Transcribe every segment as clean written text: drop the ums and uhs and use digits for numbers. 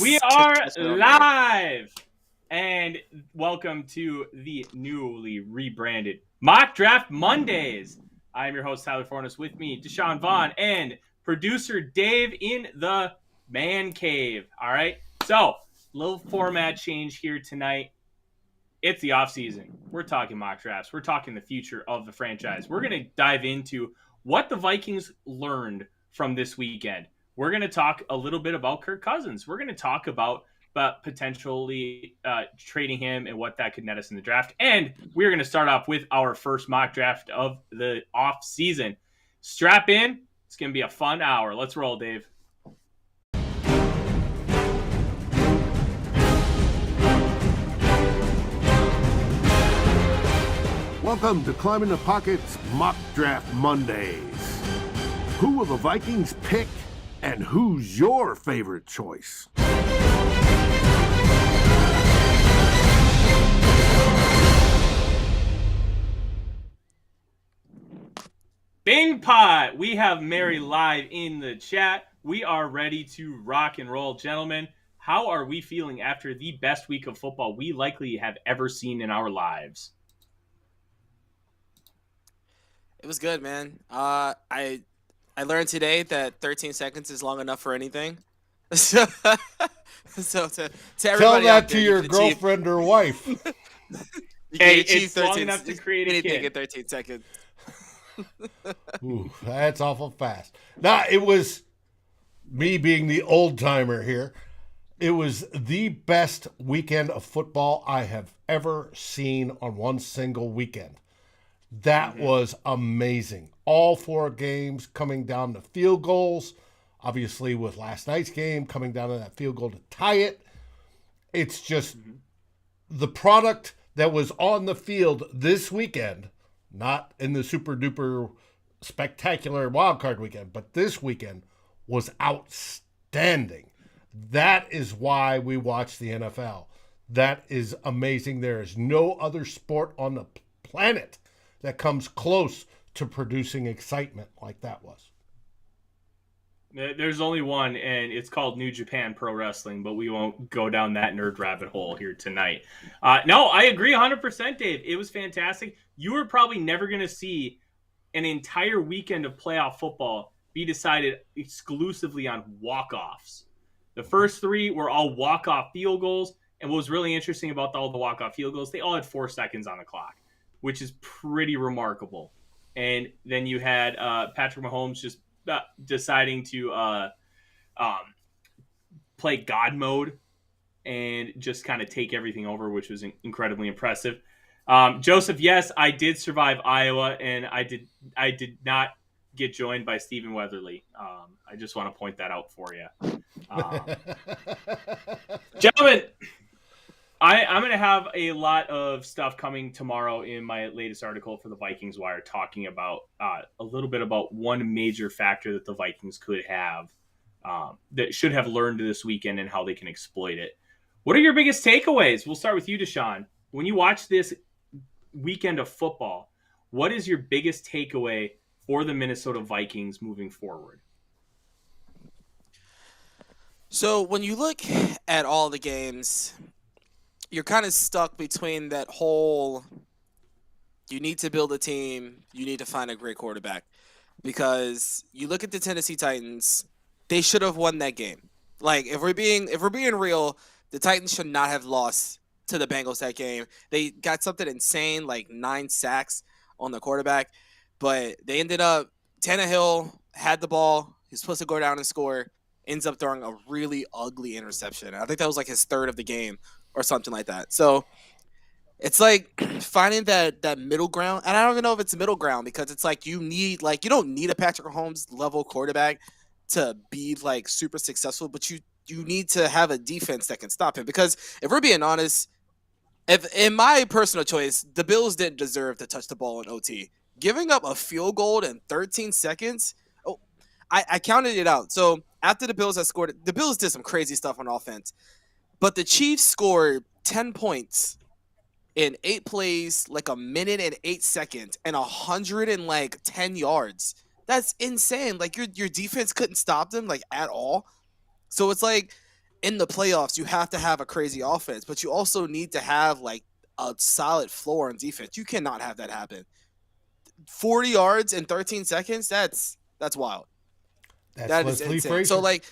We are live, and welcome to the newly rebranded Mock Draft Mondays. I am your host, Tyler Forness. With me, Deshawn Vaughan and producer Dave in the man cave. All right, so little format change here tonight. It's the offseason. We're talking mock drafts. We're talking the future of the franchise. We're going to dive into what the Vikings learned from this weekend. We're going to talk a little bit about Kirk Cousins. We're going to talk about potentially trading him and what that could net us in the draft. And we're going to start off with our first mock draft of the offseason. Strap in. It's going to be a fun hour. Let's roll, Dave. Welcome to Climbing the Pocket's Mock Draft Mondays. Who will the Vikings pick, and who's your favorite choice? Bing Pot! We have Mary live in the chat. We are ready to rock and roll. Gentlemen, how are we feeling after the best week of football we likely have ever seen in our lives? It was good, man. I learned today that 13 seconds is long enough for anything. So to everybody tell that out to there, your girlfriend or wife. You Hey, can achieve it's long enough to create a anything kid. in 13 seconds. Ooh, that's awful fast. Nah, it was me being the old timer here. It was the best weekend of football I have ever seen on one single weekend. That was amazing. All four games coming down to field goals. Obviously, with last night's game coming down to that field goal to tie it. It's just the product that was on the field this weekend, not in the super duper spectacular wildcard weekend, but this weekend was outstanding. That is why we watch the NFL. That is amazing. There is no other sport on the planet that comes close to producing excitement like that was. There's only one, and it's called New Japan Pro Wrestling, but we won't go down that nerd rabbit hole here tonight. No, I agree 100%, Dave. It was fantastic. You were probably never going to see an entire weekend of playoff football be decided exclusively on walk-offs. The first three were all walk-off field goals, and what was really interesting about all the walk-off field goals, they all had 4 seconds on the clock, which is pretty remarkable. And then you had Patrick Mahomes just deciding to play God mode and just kind of take everything over, which was incredibly impressive. Joseph, yes, I did survive Iowa, and I did not get joined by Stephen Weatherly. I just want to point that out for you. Gentlemen, I'm going to have a lot of stuff coming tomorrow in my latest article for the Vikings Wire talking about a little bit about one major factor that the Vikings could have that should have learned this weekend and how they can exploit it. What are your biggest takeaways? We'll start with you, Deshawn. When you watch this weekend of football, what is your biggest takeaway for the Minnesota Vikings moving forward? So when you look at all the games, you're kind of stuck between that whole you need to build a team, you need to find a great quarterback. Because you look at the Tennessee Titans, they should have won that game. Like if we're being real, the Titans should not have lost to the Bengals that game. They got something insane, like 9 sacks on the quarterback, but they ended up Tannehill had the ball, he's supposed to go down and score, ends up throwing a really ugly interception. I think that was like his third of the game or something like that. So it's like finding that middle ground. And I don't even know if it's middle ground because it's like you don't need a Patrick Mahomes level quarterback to be like super successful, but you need to have a defense that can stop him. Because if we're being honest, if in my personal choice, the Bills didn't deserve to touch the ball in OT. Giving up a field goal in 13 seconds. Oh, I counted it out. So after the Bills had scored, the Bills did some crazy stuff on offense. But the Chiefs scored 10 points in 8 plays, like a minute and 8 seconds, and 110 yards. That's insane. Like your defense couldn't stop them like at all. So it's like in the playoffs, you have to have a crazy offense, but you also need to have like a solid floor on defense. You cannot have that happen. 40 yards in 13 seconds, that's wild. That is Leslie insane. Frazier. So like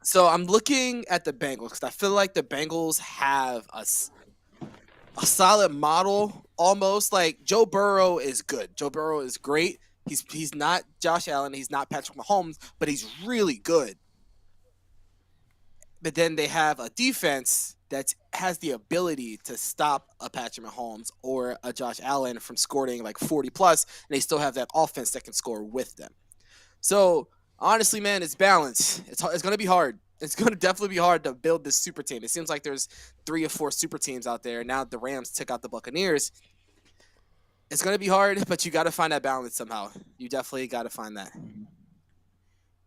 So I'm looking at the Bengals because I feel like the Bengals have a solid model almost. Like Joe Burrow is good. Joe Burrow is great. He's not Josh Allen. He's not Patrick Mahomes, but he's really good. But then they have a defense that has the ability to stop a Patrick Mahomes or a Josh Allen from scoring like 40 plus, and they still have that offense that can score with them. So honestly, man, it's balanced. It's going to be hard. It's going to definitely be hard to build this super team. It seems like there's 3 or 4 super teams out there. Now the Rams took out the Buccaneers. It's going to be hard, but you got to find that balance somehow. You definitely got to find that.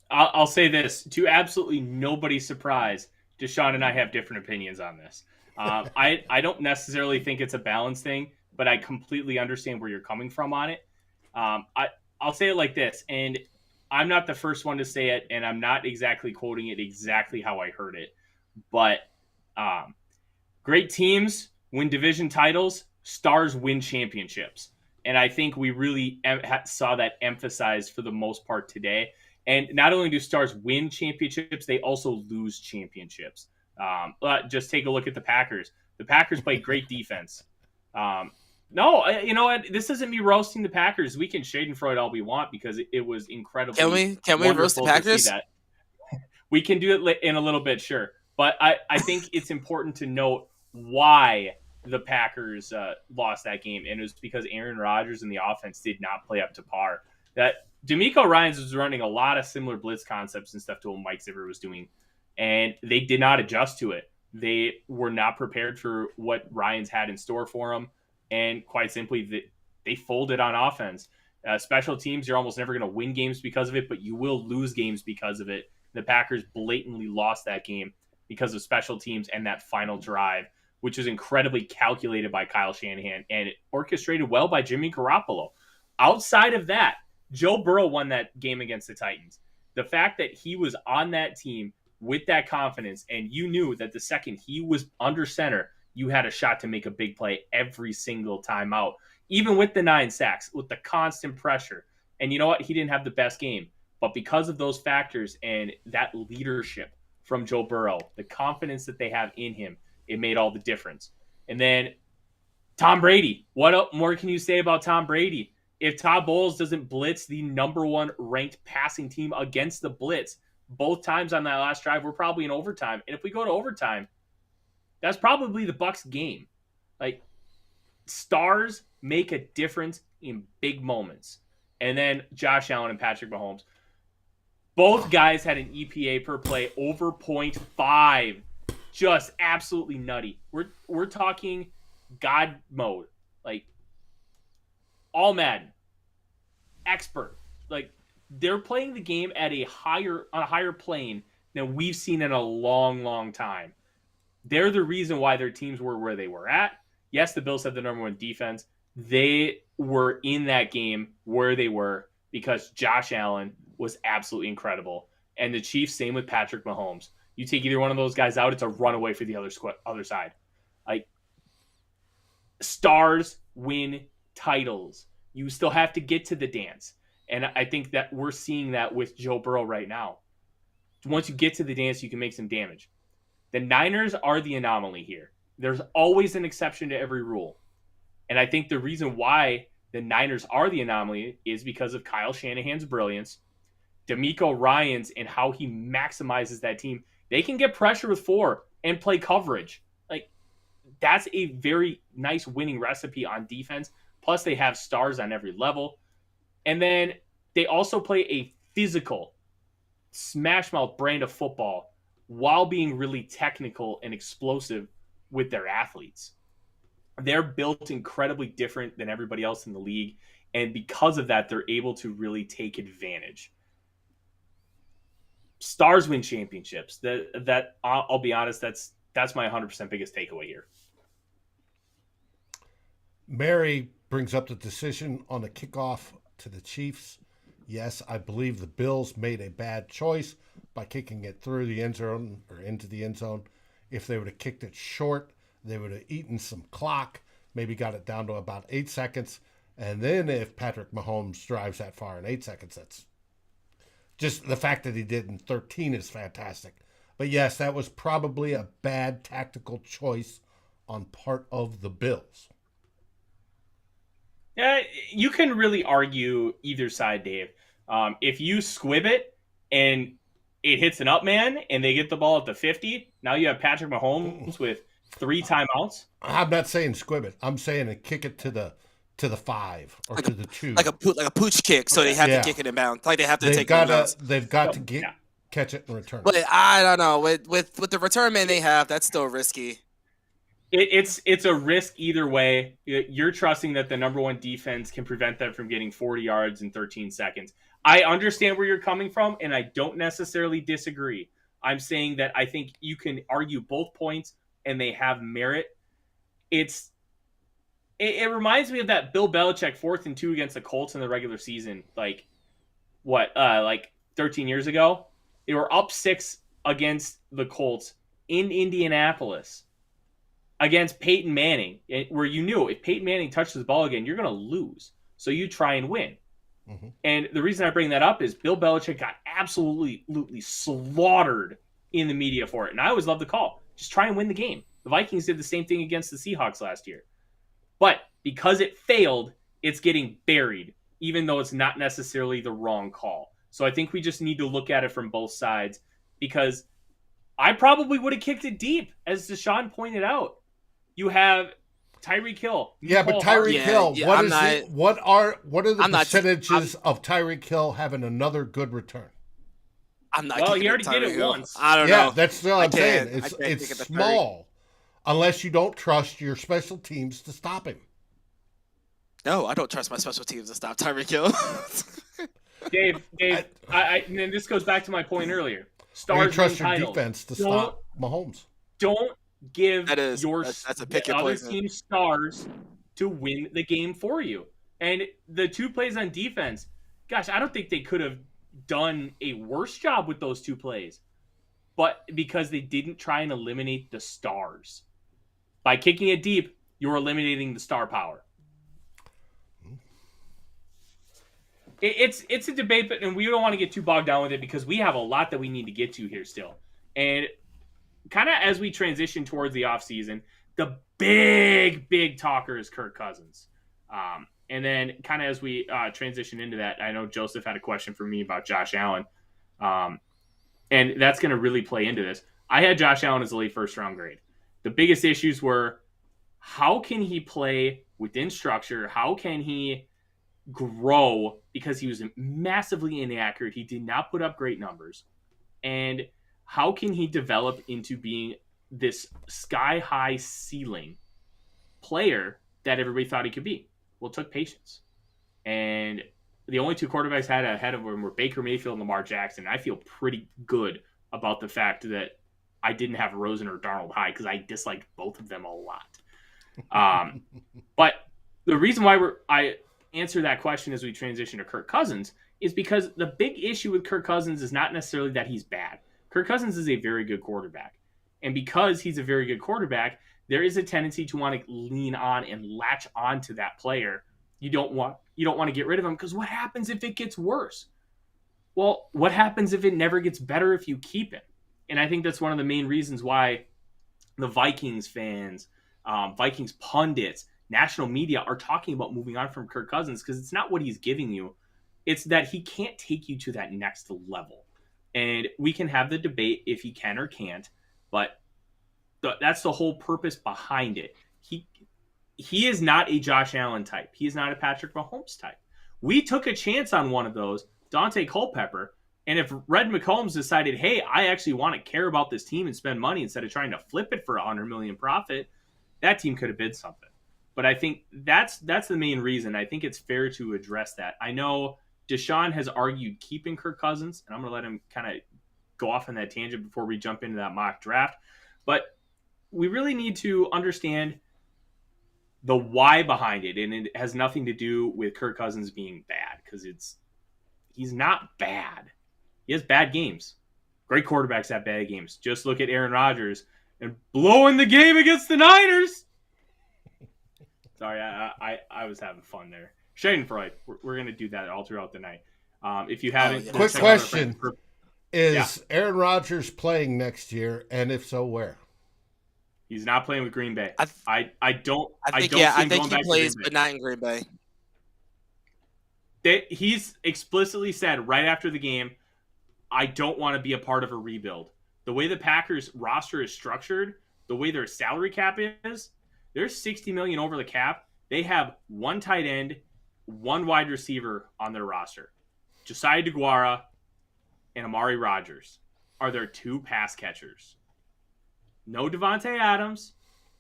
I'll say this, to absolutely nobody's surprise, Deshawn and I have different opinions on this. I don't necessarily think it's a balance thing, but I completely understand where you're coming from on it. I'll say it like this, and I'm not the first one to say it, and I'm not exactly quoting it exactly how I heard it, but great teams win division titles, stars win championships. And I think we really saw that emphasized for the most part today. And not only do stars win championships, they also lose championships. Just take a look at the Packers. The Packers play great defense. No, you know what? This isn't me roasting the Packers. We can Schadenfreude all we want because it was incredibly. Can we roast the Packers? We can do it in a little bit, sure. But I think it's important to note why the Packers lost that game, and it was because Aaron Rodgers and the offense did not play up to par. That DeMeco Ryans was running a lot of similar blitz concepts and stuff to what Mike Zimmer was doing, and they did not adjust to it. They were not prepared for what Ryans had in store for them, and quite simply, they folded on offense. Special teams, you're almost never going to win games because of it, but you will lose games because of it. The Packers blatantly lost that game because of special teams and that final drive, which was incredibly calculated by Kyle Shanahan and orchestrated well by Jimmy Garoppolo. Outside of that, Joe Burrow won that game against the Titans. The fact that he was on that team with that confidence, and you knew that the second he was under center, you had a shot to make a big play every single time out, even with the 9 sacks, with the constant pressure. And you know what? He didn't have the best game. But because of those factors and that leadership from Joe Burrow, the confidence that they have in him, it made all the difference. And then Tom Brady. What more can you say about Tom Brady? If Todd Bowles doesn't blitz the number 1 ranked passing team against the blitz both times on that last drive, we're probably in overtime. And if we go to overtime, that's probably the Bucs game. Like, stars make a difference in big moments. And then Josh Allen and Patrick Mahomes. Both guys had an EPA per play over 0.5. Just absolutely nutty. We're talking God mode. Like, all Madden. Expert. Like, they're playing the game at on a higher plane than we've seen in a long, long time. They're the reason why their teams were where they were at. Yes, the Bills have the number 1 defense. They were in that game where they were because Josh Allen was absolutely incredible. And the Chiefs, same with Patrick Mahomes. You take either one of those guys out, it's a runaway for the other side. Like, stars win titles. You still have to get to the dance. And I think that we're seeing that with Joe Burrow right now. Once you get to the dance, you can make some damage. The Niners are the anomaly here. There's always an exception to every rule. And I think the reason why the Niners are the anomaly is because of Kyle Shanahan's brilliance, DeMeco Ryans and how he maximizes that team. They can get pressure with 4 and play coverage. Like, that's a very nice winning recipe on defense. Plus, they have stars on every level. And then they also play a physical, smash-mouth brand of football while being really technical and explosive with their athletes. They're built incredibly different than everybody else in the league. And because of that, they're able to really take advantage. Stars win championships. That I'll be honest, that's my 100% biggest takeaway here. Mary brings up the decision on the kickoff to the Chiefs. Yes, I believe the Bills made a bad choice by kicking it through the end zone or into the end zone. If they would have kicked it short, they would have eaten some clock, maybe got it down to about 8 seconds. And then if Patrick Mahomes drives that far in 8 seconds, that's just the fact that he did in 13 is fantastic. But yes, that was probably a bad tactical choice on part of the Bills. Yeah, you can really argue either side, Dave. If you squib it and it hits an up man and they get the ball at the 50, now you have Patrick Mahomes with 3 timeouts. I'm not saying squib it. I'm saying kick it to the 5 or to the 2. Like a pooch kick, so they have to kick it in bounds. Like they have to take it in bounds. They've got to catch it and return it. But I don't know. With the return man they have, that's still risky. It's a risk either way. You're trusting that the number one defense can prevent them from getting 40 yards in 13 seconds. I understand where you're coming from, and I don't necessarily disagree. I'm saying that I think you can argue both points, and they have merit. It reminds me of that Bill Belichick 4th and 2 against the Colts in the regular season. Like 13 years ago? They were up 6 against the Colts in Indianapolis against Peyton Manning, where you knew if Peyton Manning touches the ball again, you're going to lose. So you try and win. Mm-hmm. And the reason I bring that up is Bill Belichick got absolutely slaughtered in the media for it. And I always love the call. Just try and win the game. The Vikings did the same thing against the Seahawks last year. But because it failed, it's getting buried, even though it's not necessarily the wrong call. So I think we just need to look at it from both sides, because I probably would have kicked it deep, as Deshawn pointed out. You have Tyreek Hill. Yeah, but Tyreek Hill, what are the percentages of Tyreek Hill having another good return? I'm not. Well, he already did it once. I don't know. Yeah, that's what I'm saying. It's small, unless you don't trust your special teams to stop him. No, I don't trust my special teams to stop Tyreek Hill. Dave, and this goes back to my point earlier. You trust your defense to stop Mahomes. Don't give that's a pick your other poison. team stars to win the game for you. And the 2 plays on defense, gosh, I don't think they could have done a worse job with those 2 plays. But because they didn't try and eliminate the stars. By kicking it deep, you're eliminating the star power. It's a debate, and we don't want to get too bogged down with it because we have a lot that we need to get to here still. And kind of as we transition towards the offseason, the big talker is Kirk Cousins. And then kind of as we transition into that, I know Joseph had a question for me about Josh Allen. And that's going to really play into this. I had Josh Allen as a late first-round grade. The biggest issues were, how can he play within structure? How can he grow? Because he was massively inaccurate. He did not put up great numbers. And how can he develop into being this sky-high ceiling player that everybody thought he could be? Well, it took patience. And the only 2 quarterbacks had ahead of him were Baker Mayfield and Lamar Jackson. I feel pretty good about the fact that I didn't have Rosen or Darnold high because I disliked both of them a lot. But the reason why I answer that question as we transition to Kirk Cousins is because the big issue with Kirk Cousins is not necessarily that he's bad. Kirk Cousins is a very good quarterback. And because he's a very good quarterback, there is a tendency to want to lean on and latch on to that player. You don't want to get rid of him, because what happens if it gets worse? Well, what happens if it never gets better if you keep him? And I think that's one of the main reasons why the Vikings fans, Vikings pundits, national media are talking about moving on from Kirk Cousins, because it's not what he's giving you. It's that he can't take you to that next level. And we can have the debate if he can or can't, but that's the whole purpose behind it. He is not a Josh Allen type. He is not a Patrick Mahomes type. We took a chance on one of those, Dante Culpepper, and if Red McCombs decided, hey, I actually want to care about this team and spend money instead of trying to flip it for $100 million profit, that team could have bid something. But I think that's the main reason. I think it's fair to address that. I know Deshawn has argued keeping Kirk Cousins, and I'm going to let him kind of go off on that tangent before we jump into that mock draft. But we really need to understand the why behind it, and it has nothing to do with Kirk Cousins being bad, because he's not bad. He has bad games. Great quarterbacks have bad games. Just look at Aaron Rodgers and blowing the game against the Niners. Sorry, I was having fun there. Schadenfreude. We're going to do that all throughout the night. If you haven't... Quick question. Is Aaron Rodgers playing next year? And if so, where? He's not playing with Green Bay. I think he plays, but not in Green Bay. He's explicitly said right after the game, I don't want to be a part of a rebuild. The way the Packers roster is structured, the way their salary cap is, they're $60 million over the cap. They have one tight end, one wide receiver on their roster. Josiah DeGuara and Amari Rodgers are their two pass catchers. No Devontae Adams.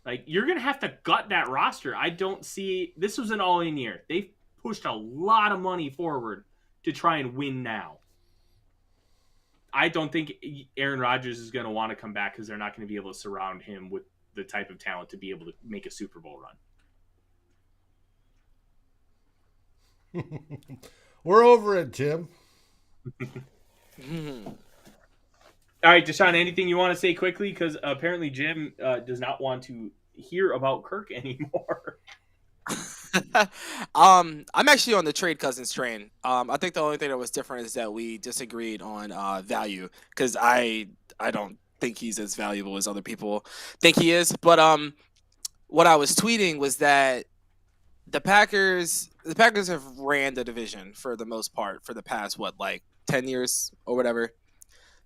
Like, you're going to have to gut that roster. I don't see... This was an all-in year. They pushed a lot of money forward to try and win now. I don't think Aaron Rodgers is going to want to come back because they're not going to be able to surround him with the type of talent to be able to make a Super Bowl run. We're over it, Jim. All right, Deshaun, anything you want to say quickly? Because apparently Jim does not want to hear about Kirk anymore. I'm actually on the trade Cousins train. I think the only thing that was different is that we disagreed on value, because I don't think he's as valuable as other people think he is. But what I was tweeting was that the Packers have ran the division for the most part for the past 10 years or whatever.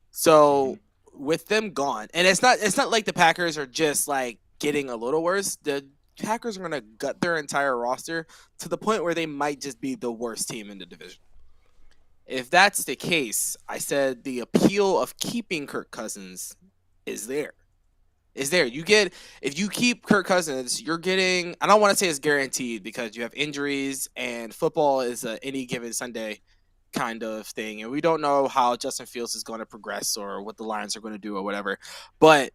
So with them gone, and it's not like the Packers are just like getting a little worse. The Packers are going to gut their entire roster to the point where they might just be the worst team in the division. If that's the case, I said the appeal of keeping Kirk Cousins is there. If you keep Kirk Cousins, you're getting, I don't want to say it's guaranteed because you have injuries and football is a any given Sunday kind of thing. And we don't know how Justin Fields is going to progress or what the Lions are going to do or whatever. But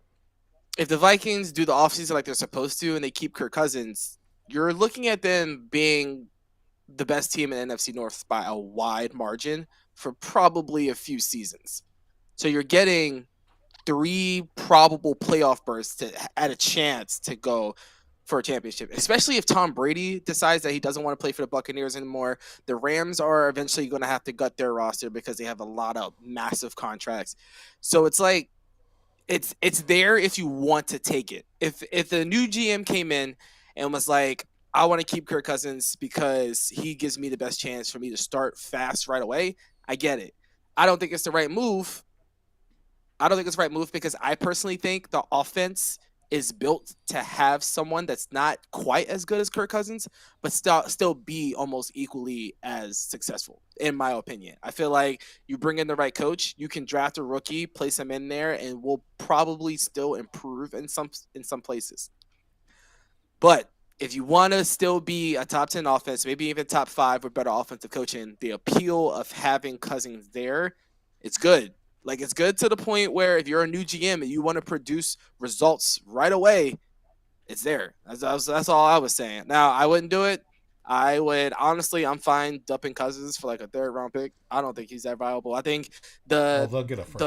if the Vikings do the offseason like they're supposed to and they keep Kirk Cousins, you're looking at them being the best team in NFC North by a wide margin for probably a few seasons. So you're getting 3 probable playoff berths at a chance to go for a championship, especially if Tom Brady decides that he doesn't want to play for the Buccaneers anymore. The Rams are eventually going to have to gut their roster because they have a lot of massive contracts. So it's like, it's there if you want to take it. If the new GM came in and was like, I want to keep Kirk Cousins because he gives me the best chance for me to start fast right away, I get it. I don't think it's the right move. Because I personally think the offense is built to have someone that's not quite as good as Kirk Cousins, but still be almost equally as successful, in my opinion. I feel like you bring in the right coach, you can draft a rookie, place him in there, and we'll probably still improve in some places. But if you want to still be a top 10 offense, maybe even top 5 with better offensive coaching, the appeal of having Cousins there, it's good. Like, it's good to the point where if you're a new GM and you want to produce results right away, it's there. That's all I was saying. Now, I wouldn't do it. I would, honestly, I'm fine dumping Cousins for like a 3rd round pick. I don't think he's that valuable. I think the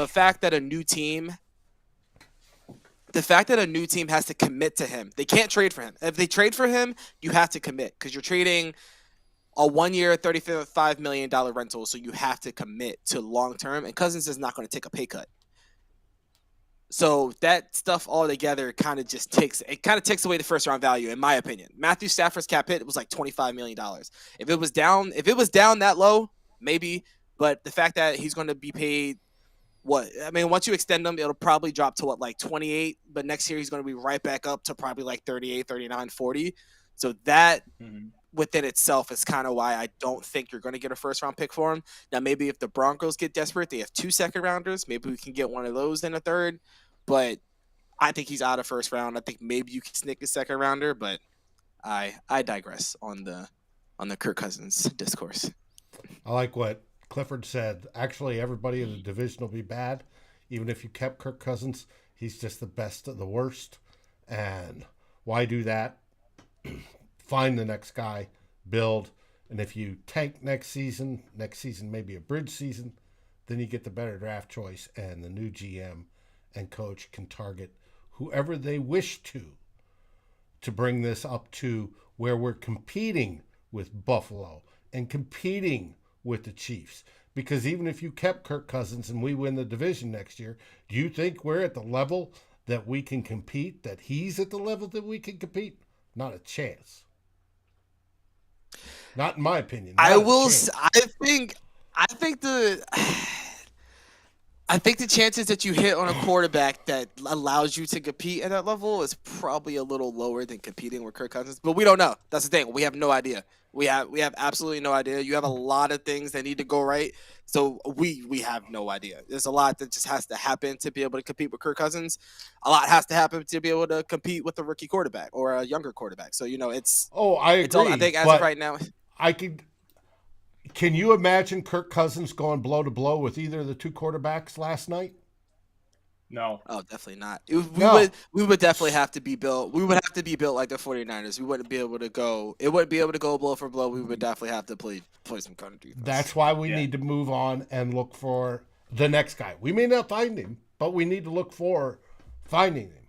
fact that a new team has to commit to him. They can't trade for him. If they trade for him, you have to commit because you're trading a 1-year, $35 million rental, so you have to commit to long-term, and Cousins is not going to take a pay cut. So that stuff all together kind of takes away the first-round value, in my opinion. Matthew Stafford's cap hit was like $25 million. If it was down that low, maybe, but the fact that he's going to be paid, once you extend him, it'll probably drop to 28, but next year he's going to be right back up to probably like 38, 39, 40. So that within itself is kind of why I don't think you're going to get a 1st-round pick for him. Now, maybe if the Broncos get desperate, they have 2 second-rounders. Maybe we can get one of those in a 3rd. But I think he's out of 1st round. I think maybe you can sneak a 2nd-rounder, but I digress on the Kirk Cousins discourse. I like what Clifford said. Actually, everybody in the division will be bad. Even if you kept Kirk Cousins, he's just the best of the worst. And why do that? Find the next guy, build, And if you tank next season may be a bridge season, then you get the better draft choice, and the new GM and coach can target whoever they wish to bring this up to where we're competing with Buffalo and competing with the Chiefs. Because even if you kept Kirk Cousins and we win the division next year, do you think we're at the level that we can compete, that he's at the level that we can compete? Not a chance. Not in my opinion. I think the chances that you hit on a quarterback that allows you to compete at that level is probably a little lower than competing with Kirk Cousins. But we don't know. That's the thing. We have no idea. We have absolutely no idea. You have a lot of things that need to go right. So we have no idea. There's a lot that just has to happen to be able to compete with Kirk Cousins. A lot has to happen to be able to compete with a rookie quarterback or a younger quarterback. So, it's. Oh, I agree. It's all, I think as of right now. Can you imagine Kirk Cousins going blow to blow with either of the two quarterbacks last night? No. Oh, definitely not. We would definitely have to be built. We would have to be built like the 49ers. We wouldn't be able to go. It wouldn't be able to go blow for blow. We would definitely have to play some kind of defense. That's why we need to move on and look for the next guy. We may not find him, but we need to look for finding him.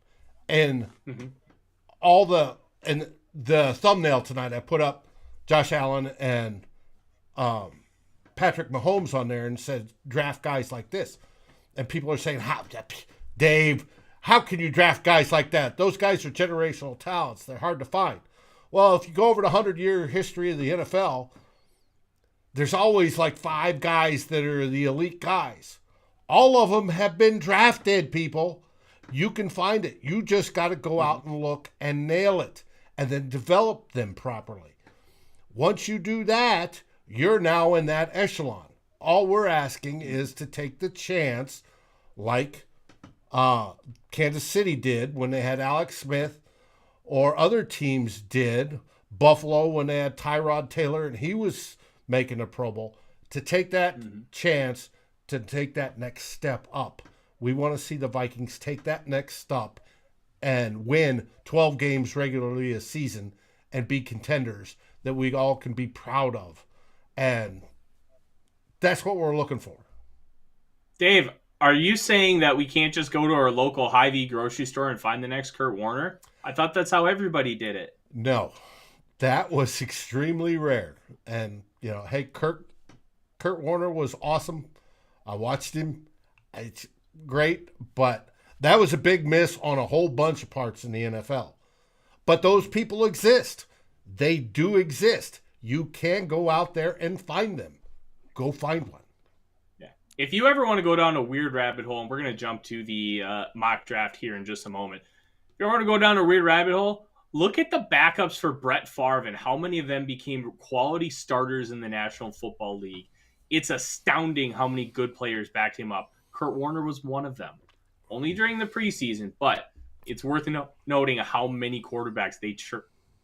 And the thumbnail tonight, I put up Josh Allen and Patrick Mahomes on there and said, draft guys like this. And people are saying, Dave, how can you draft guys like that? Those guys are generational talents. They're hard to find. Well, if you go over the 100-year history of the NFL, there's always like 5 guys that are the elite guys. All of them have been drafted, people. You can find it. You just got to go out and look and nail it and then develop them properly. Once you do that, you're now in that echelon. All we're asking is to take the chance like Kansas City did when they had Alex Smith, or other teams did, Buffalo when they had Tyrod Taylor and he was making a Pro Bowl, to take that chance to take that next step up. We want to see the Vikings take that next step and win 12 games regularly a season and be contenders that we all can be proud of. And that's what we're looking for. Dave, are you saying that we can't just go to our local Hy-Vee grocery store and find the next Kurt Warner? I thought that's how everybody did it. No, that was extremely rare. And, hey, Kurt Warner was awesome. I watched him. It's great, but that was a big miss on a whole bunch of parts in the NFL. But those people exist. They do exist. You can go out there and find them. Go find one. Yeah. If you ever want to go down a weird rabbit hole, and we're going to jump to the mock draft here in just a moment. If you want to go down a weird rabbit hole, look at the backups for Brett Favre and how many of them became quality starters in the National Football League. It's astounding how many good players backed him up. Kurt Warner was one of them. Only during the preseason, but it's worth noting how many quarterbacks they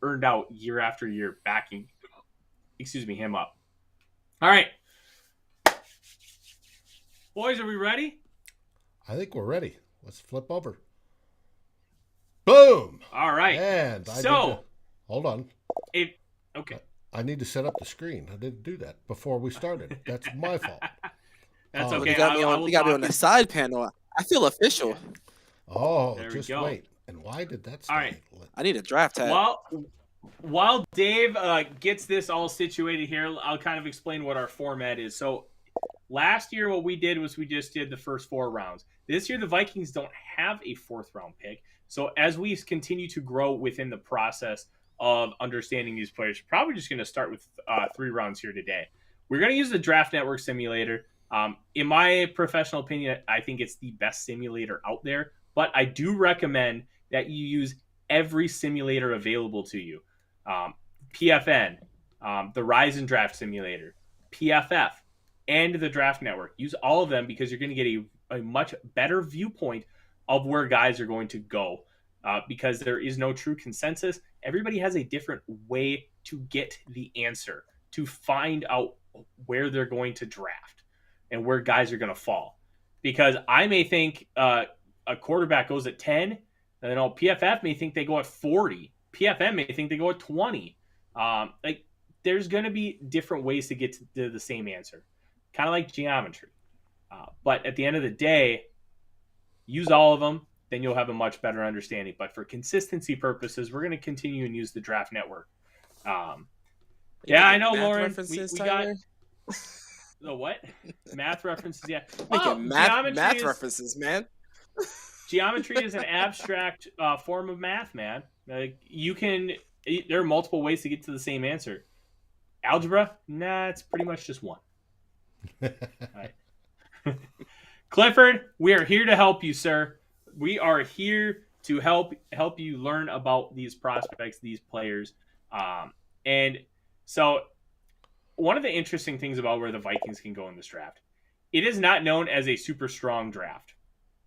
earned out year after year backing him up. All right. Boys, are we ready? I think we're ready. Let's flip over. Boom! All right. And hold on. Okay. I need to set up the screen. I didn't do that before we started. That's my fault. That's okay. You got me on the side panel. I feel official. Oh, there just wait. And why did that start? All right. I need a draft hat. While Dave gets this all situated here, I'll kind of explain what our format is. So last year, what we did was we just did the first 4 rounds. This year, the Vikings don't have a 4th round pick. So as we continue to grow within the process of understanding these players, probably just going to start with 3 rounds here today. We're going to use the Draft Network simulator. In my professional opinion, I think it's the best simulator out there, but I do recommend that you use every simulator available to you. PFN, the Rise and Draft Simulator, PFF, and the Draft Network. Use all of them because you're going to get a much better viewpoint of where guys are going to go because there is no true consensus. Everybody has a different way to get the answer, to find out where they're going to draft and where guys are going to fall. Because I may think a quarterback goes at 10, and PFF may think they go at 40. PFM may think they go at 20. there's going to be different ways to get to the same answer, kind of like geometry. But at the end of the day, use all of them, then you'll have a much better understanding. But for consistency purposes, we're going to continue and use the Draft Network. Yeah, I know, Lauren. We got the what? Math references, yeah. Well, math references, man. Geometry is an abstract form of math, man. Like there are multiple ways to get to the same answer. Algebra, nah, it's pretty much just one. All right. Clifford, we are here to help you, sir. We are here to help you learn about these prospects, these players. And so one of the interesting things about where the Vikings can go in this draft, it is not known as a super strong draft.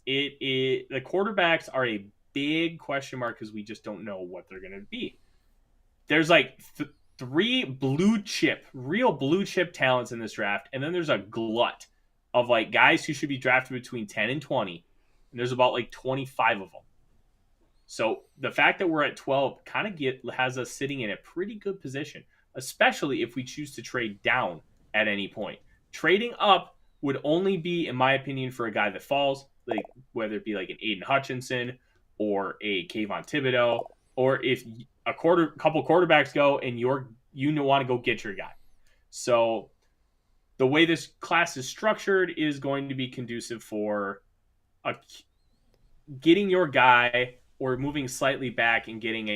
The quarterbacks are a big question mark because we just don't know what they're going to be. There's like three real blue chip talents in this draft, and then there's a glut of like guys who should be drafted between 10 and 20, and there's about like 25 of them. So the fact that we're at 12 kind of has us sitting in a pretty good position, especially if we choose to trade down at any point. Trading up would only be, in my opinion, for a guy that falls, like whether it be like an Aiden Hutchinson or a Kayvon Thibodeau, or if a couple quarterbacks go and you want to go get your guy. So the way this class is structured is going to be conducive for getting your guy or moving slightly back and getting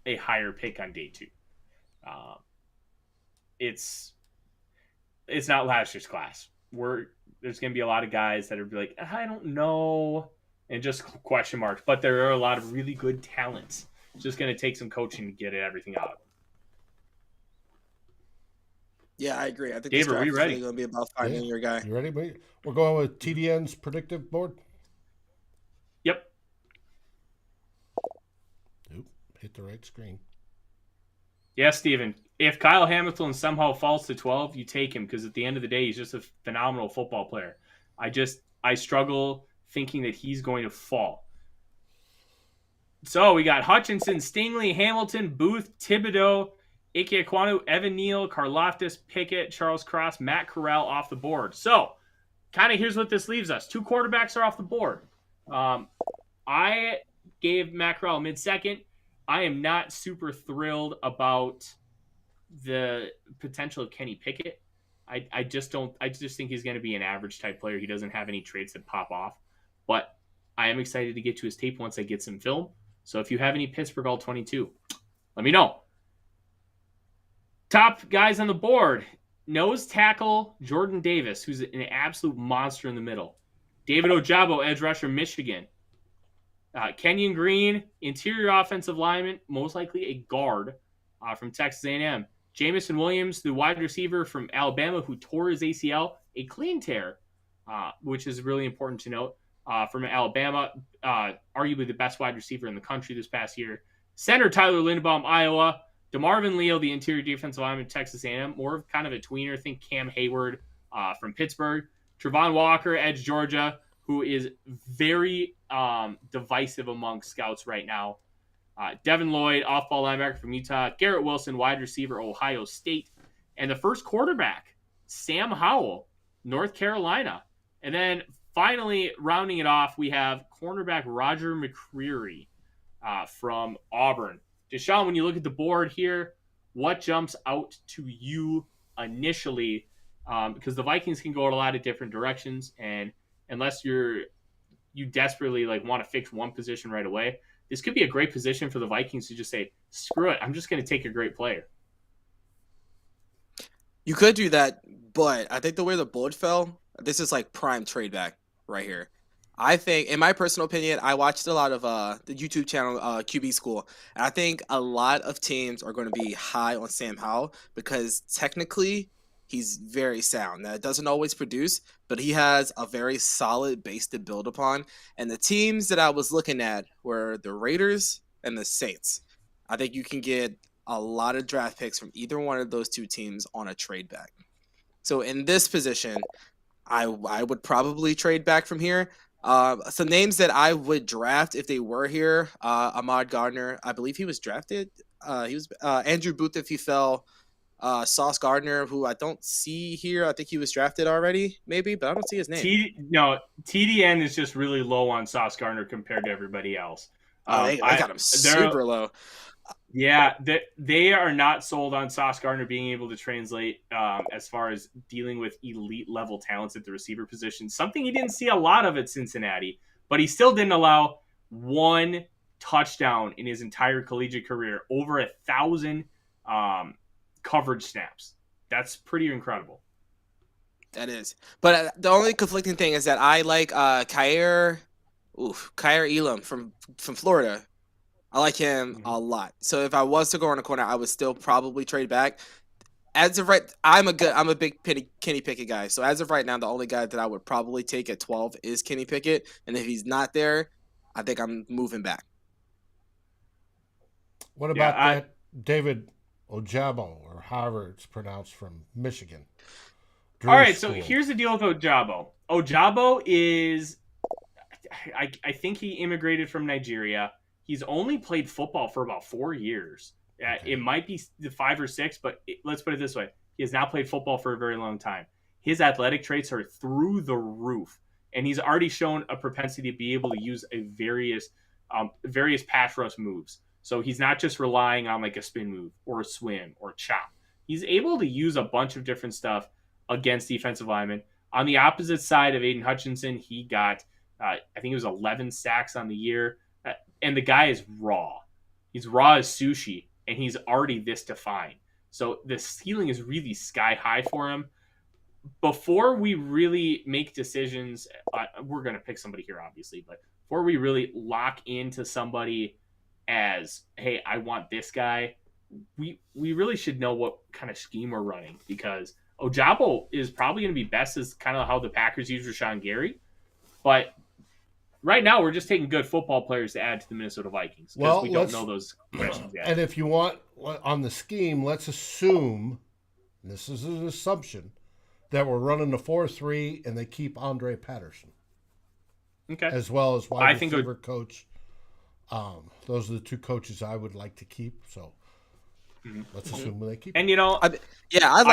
a higher pick on day 2. It's not last year's class. There's going to be a lot of guys that are like, I don't know, and just question marks. But there are a lot of really good talents. It's just going to take some coaching to get everything out of them. Yeah, I agree. I think Dave, this draft are we ready? is going to be about finding your guy. You ready? We're going with TDN's predictive board? Yep. Oop, hit the right screen. Yes, Steven. If Kyle Hamilton somehow falls to 12, you take him because at the end of the day, he's just a phenomenal football player. I struggle thinking that he's going to fall. So we got Hutchinson, Stingley, Hamilton, Booth, Thibodeau, Ike Ekwonu, Evan Neal, Karlaftis, Pickett, Charles Cross, Matt Corral off the board. So kind of here's what this leaves us. 2 quarterbacks are off the board. I gave Matt Corral mid-second. I am not super thrilled about the potential of Kenny Pickett. I just think he's going to be an average type player. He doesn't have any traits that pop off, but I am excited to get to his tape once I get some film. So if you have any Pittsburgh All 22, let me know. Top guys on the board: nose tackle Jordan Davis, who's an absolute monster in the middle. David Ojabo, edge rusher, Michigan. Kenyon Green, interior offensive lineman, most likely a guard from Texas A&M. Jamison Williams, the wide receiver from Alabama who tore his ACL, a clean tear, which is really important to note, from Alabama, arguably the best wide receiver in the country this past year. Center Tyler Linderbaum, Iowa. DeMarvin Leal, the interior defensive lineman, Texas A&M, more of kind of a tweener. Think Cam Hayward from Pittsburgh. Trevon Walker, edge Georgia, who is very divisive among scouts right now. Devin Lloyd, off-ball linebacker from Utah. Garrett Wilson, wide receiver, Ohio State. And the first quarterback, Sam Howell, North Carolina. And then finally, rounding it off, we have cornerback Roger McCreary from Auburn. Deshawn, when you look at the board here, what jumps out to you initially? Because the Vikings can go in a lot of different directions, and unless you desperately want to fix one position right away, this could be a great position for the Vikings to just say, screw it, I'm just going to take a great player. You could do that, but I think the way the board fell, this is like prime trade back right here. I think, in my personal opinion, I watched a lot of the YouTube channel QB School, and I think a lot of teams are going to be high on Sam Howell because technically he's very sound. Now, it doesn't always produce, but he has a very solid base to build upon. And the teams that I was looking at were the Raiders and the Saints. I think you can get a lot of draft picks from either one of those two teams on a trade back. So in this position, I would probably trade back from here. Some names that I would draft if they were here: Ahmad Gardner. I believe he was drafted. He was Andrew Booth if he fell. Sauce Gardner, who I don't see here. I think he was drafted already, maybe, but I don't see his name. TDN is just really low on Sauce Gardner compared to everybody else. They got him super low. Yeah, they are not sold on Sauce Gardner being able to translate as far as dealing with elite level talents at the receiver position. Something he didn't see a lot of at Cincinnati, but he still didn't allow one touchdown in his entire collegiate career, over 1,000 coverage snaps. That's pretty incredible. That is. But the only conflicting thing is that I like Kyer Elam from Florida. I like him a lot. So if I was to go on a corner, I would still probably trade back. As of right, I'm a big Kenny Pickett guy. So as of right now, the only guy that I would probably take at 12 is Kenny Pickett. And if he's not there, I think I'm moving back. What about that David Ojabo, or however it's pronounced, from Michigan? All right, so here's the deal with Ojabo. Ojabo is, I think he immigrated from Nigeria. He's only played football for about 4 years. It might be the 5 or 6, but let's put it this way. He has not played football for a very long time. His athletic traits are through the roof, and he's already shown a propensity to be able to use various pass rush moves. So he's not just relying on like a spin move or a swim or a chop. He's able to use a bunch of different stuff against defensive linemen. On the opposite side of Aiden Hutchinson, he got, I think it was 11 sacks on the year. And the guy is raw. He's raw as sushi, and he's already this defined. So the ceiling is really sky high for him. Before we really make decisions, we're going to pick somebody here, obviously, but before we really lock into somebody as, hey, I want this guy, we really should know what kind of scheme we're running, because Ojabo is probably going to be best as kind of how the Packers use Rashawn Gary. But right now, we're just taking good football players to add to the Minnesota Vikings, because we don't know those questions yet. And if you want, on the scheme, let's assume, this is an assumption, that we're running the 4-3 and they keep Andre Patterson. Okay. As well as wide receiver coach. Those are the two coaches I would like to keep. So let's assume they keep. And I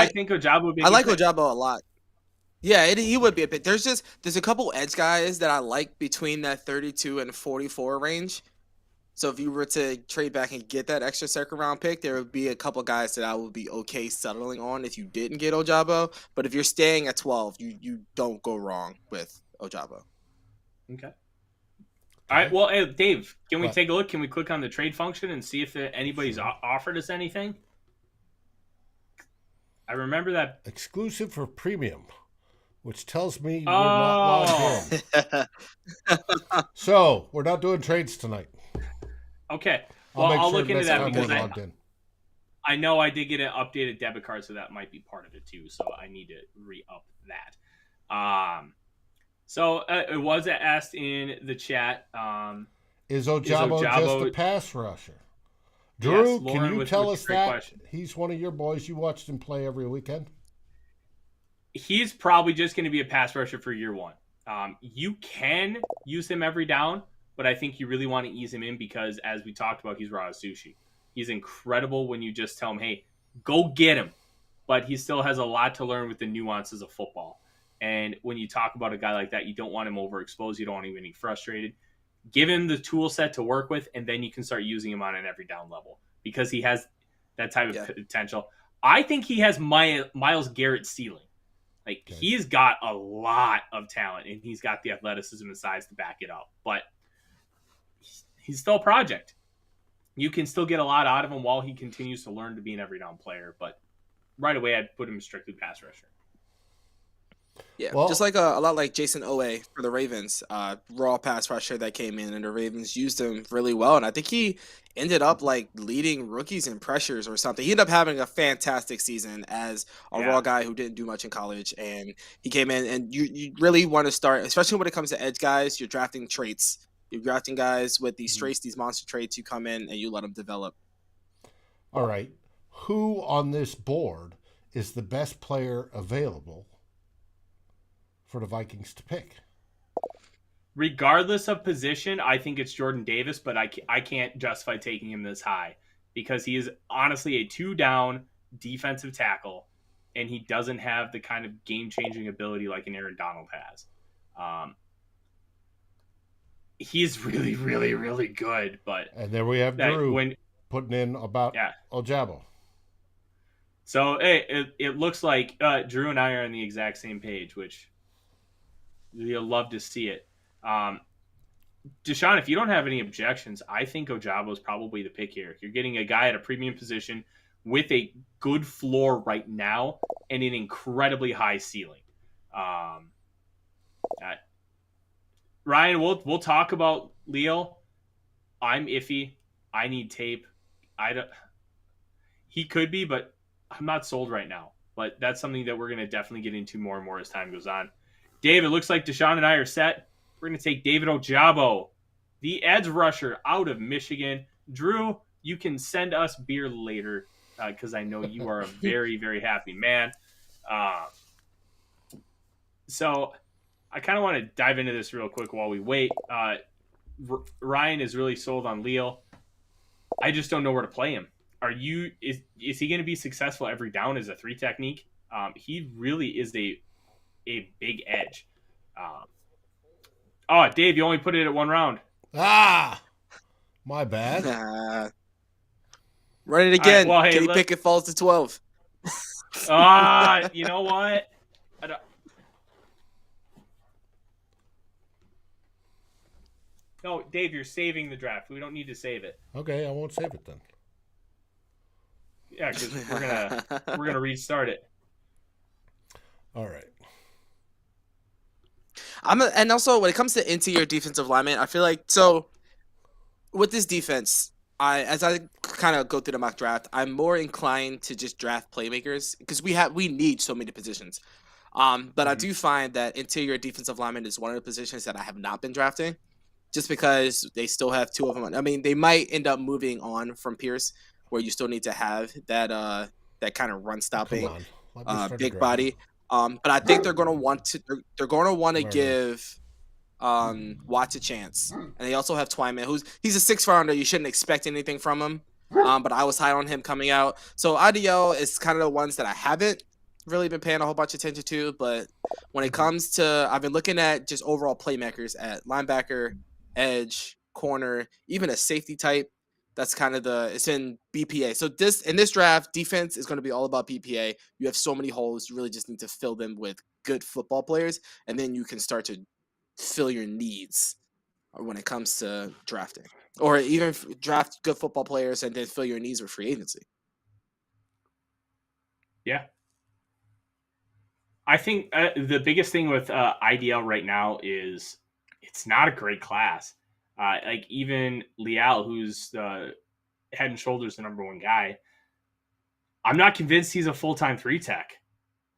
think Ojabo would be. I like Ojabo a lot. Yeah, he would be a bit. There's a couple edge guys that I like between that 32 and 44 range. So if you were to trade back and get that extra second round pick, there would be a couple guys that I would be okay settling on if you didn't get Ojabo. But if you're staying at 12, you don't go wrong with Ojabo. Okay. All right. Well, hey, Dave, can we take a look? Can we click on the trade function and see if anybody's offered us anything? I remember that. Exclusive for premium, which tells me you're not logged in. So we're not doing trades tonight. Okay. Well, I'll look into that, because I I know I did get an updated debit card, so that might be part of it too. So I need to re-up that. So it was asked in the chat. Is Ojabo just a pass rusher? Drew, yes, can you tell us that? Question. He's one of your boys. You watched him play every weekend. He's probably just going to be a pass rusher for year one. You can use him every down, but I think you really want to ease him in, because, as we talked about, he's raw as sushi. He's incredible when you just tell him, hey, go get him. But he still has a lot to learn with the nuances of football. And when you talk about a guy like that, you don't want him overexposed. You don't want him getting frustrated. Give him the tool set to work with, and then you can start using him on an every down level, because he has that type of potential. I think he has Myles Garrett's ceiling. He's got a lot of talent, and he's got the athleticism and size to back it up. But he's still a project. You can still get a lot out of him while he continues to learn to be an every down player. But right away, I'd put him strictly pass rusher. Yeah, just like a lot like Jason Owe for the Ravens, raw pass rusher that came in, and the Ravens used him really well. And I think he ended up leading rookies in pressures or something. He ended up having a fantastic season as a raw guy who didn't do much in college. And he came in, and you really want to start, especially when it comes to edge guys, you're drafting traits. You're drafting guys with these traits, these monster traits. You come in and you let them develop. All right. Who on this board is the best player available for the Vikings to pick? Regardless of position, I think it's Jordan Davis, but I can't justify taking him this high, because he is honestly a 2-down defensive tackle, and he doesn't have the kind of game-changing ability like an Aaron Donald has. He's really, really, really good, but And there we have Drew putting in about yeah. Ojabo. So it looks like Drew and I are on the exact same page, which you'll love to see it. Deshawn, if you don't have any objections, I think Ojabo is probably the pick here. You're getting a guy at a premium position with a good floor right now and an incredibly high ceiling. Ryan, we'll talk about Leo. I'm iffy. I need tape. He could be, but I'm not sold right now. But that's something that we're going to definitely get into more and more as time goes on. Dave, it looks like Deshawn and I are set. We're going to take David Ojabo, the edge rusher out of Michigan. Drew, you can send us beer later because I know you are a very, very happy man. So I kind of want to dive into this real quick while we wait. Ryan is really sold on Leo. I just don't know where to play him. Is he going to be successful every down as a 3 technique? He really is a big edge. Dave, you only put it at 1 round. My bad. Run it again. Right, well, hey, Kenny Pickett falls to 12. You know what? No, Dave, you're saving the draft. We don't need to save it. Okay, I won't save it then. Yeah, because we're gonna restart it. All right. And also when it comes to interior defensive lineman, I feel like with this defense, as I kind of go through the mock draft, I'm more inclined to just draft playmakers because we need so many positions. But I do find that interior defensive lineman is one of the positions that I have not been drafting, just because they still have 2 of them. I mean, they might end up moving on from Pierce, where you still need to have that kind of run stopping big body. But I think they're going to want to give Watts a chance, and they also have Twyman, he's a 6th rounder. You shouldn't expect anything from him, but I was high on him coming out. So IDL is kind of the ones that I haven't really been paying a whole bunch of attention to. But when it comes to, I've been looking at just overall playmakers at linebacker, edge, corner, even a safety type. That's kind of it's in BPA. So in this draft, defense is going to be all about BPA. You have so many holes. You really just need to fill them with good football players, and then you can start to fill your needs when it comes to drafting, or even draft good football players and then fill your needs with free agency. Yeah. I think the biggest thing with IDL right now is it's not a great class. Like even Leal, who's head and shoulders the number 1 guy, I'm not convinced he's a full-time 3 tech.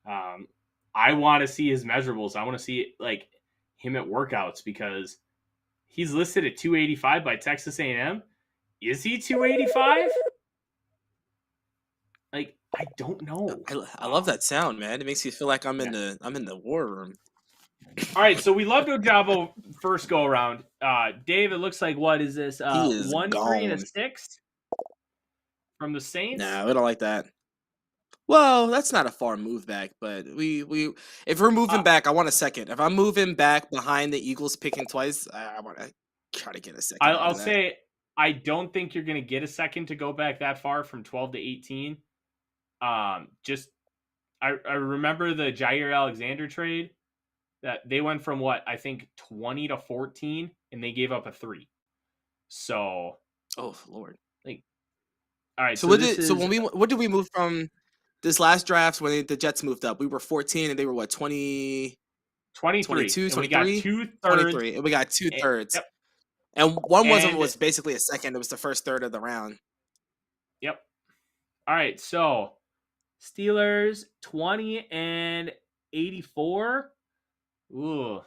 I want to see his measurables. I want to see like him at workouts because he's listed at 285 by Texas A&M. Is he 285? Like, I don't know. I love that sound, man. It makes me feel like I'm in the war room. All right, so we loved Ojabo first go around. Dave, it looks like what is this? 1, 3, and a 6 from the Saints. No, we don't like that. Well, that's not a far move back, but if we're moving back, I want a second. If I'm moving back behind the Eagles picking twice, I want to try to get a second. I'll say I don't think you're going to get a second to go back that far from 12 to 18. I remember the Jair Alexander trade. That they went from I think 20 to 14, and they gave up a 3. So, oh Lord, all right. So what did we move from this last draft when the Jets moved up? We were 14, and they were 20, 23, 22, 23, we got 2/3, 23, and we got 2/3. Yep. And one was basically a second. It was the first third of the round. Yep. All right. So Steelers 20 and 84. Ooh.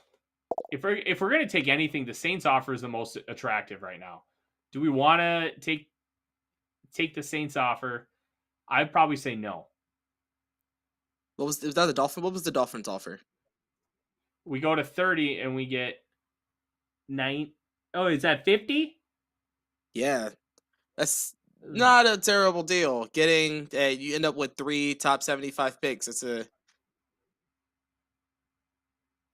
If we're gonna take anything, the Saints offer is the most attractive right now. Do we want to take the Saints offer? I'd probably say no. Was that the Dolphin? What was the Dolphins offer? We go to 30 and we get 9. Oh, is that 50? Yeah, that's Not a terrible deal. Getting you end up with 3 top 75 picks.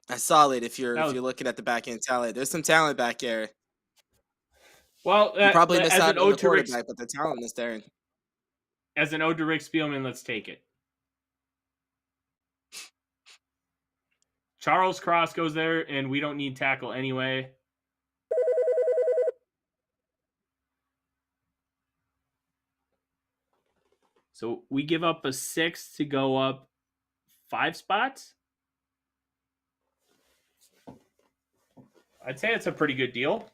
That's solid if you're looking at the back end talent. There's some talent back there. Well, You probably miss as out an on the ode to Rick, quarterback, but the talent is there. as an ode to Rick Spielman, let's take it. Charles Cross goes there, and we don't need tackle anyway. So we give up a 6 to go up 5 spots. I'd say it's a pretty good deal.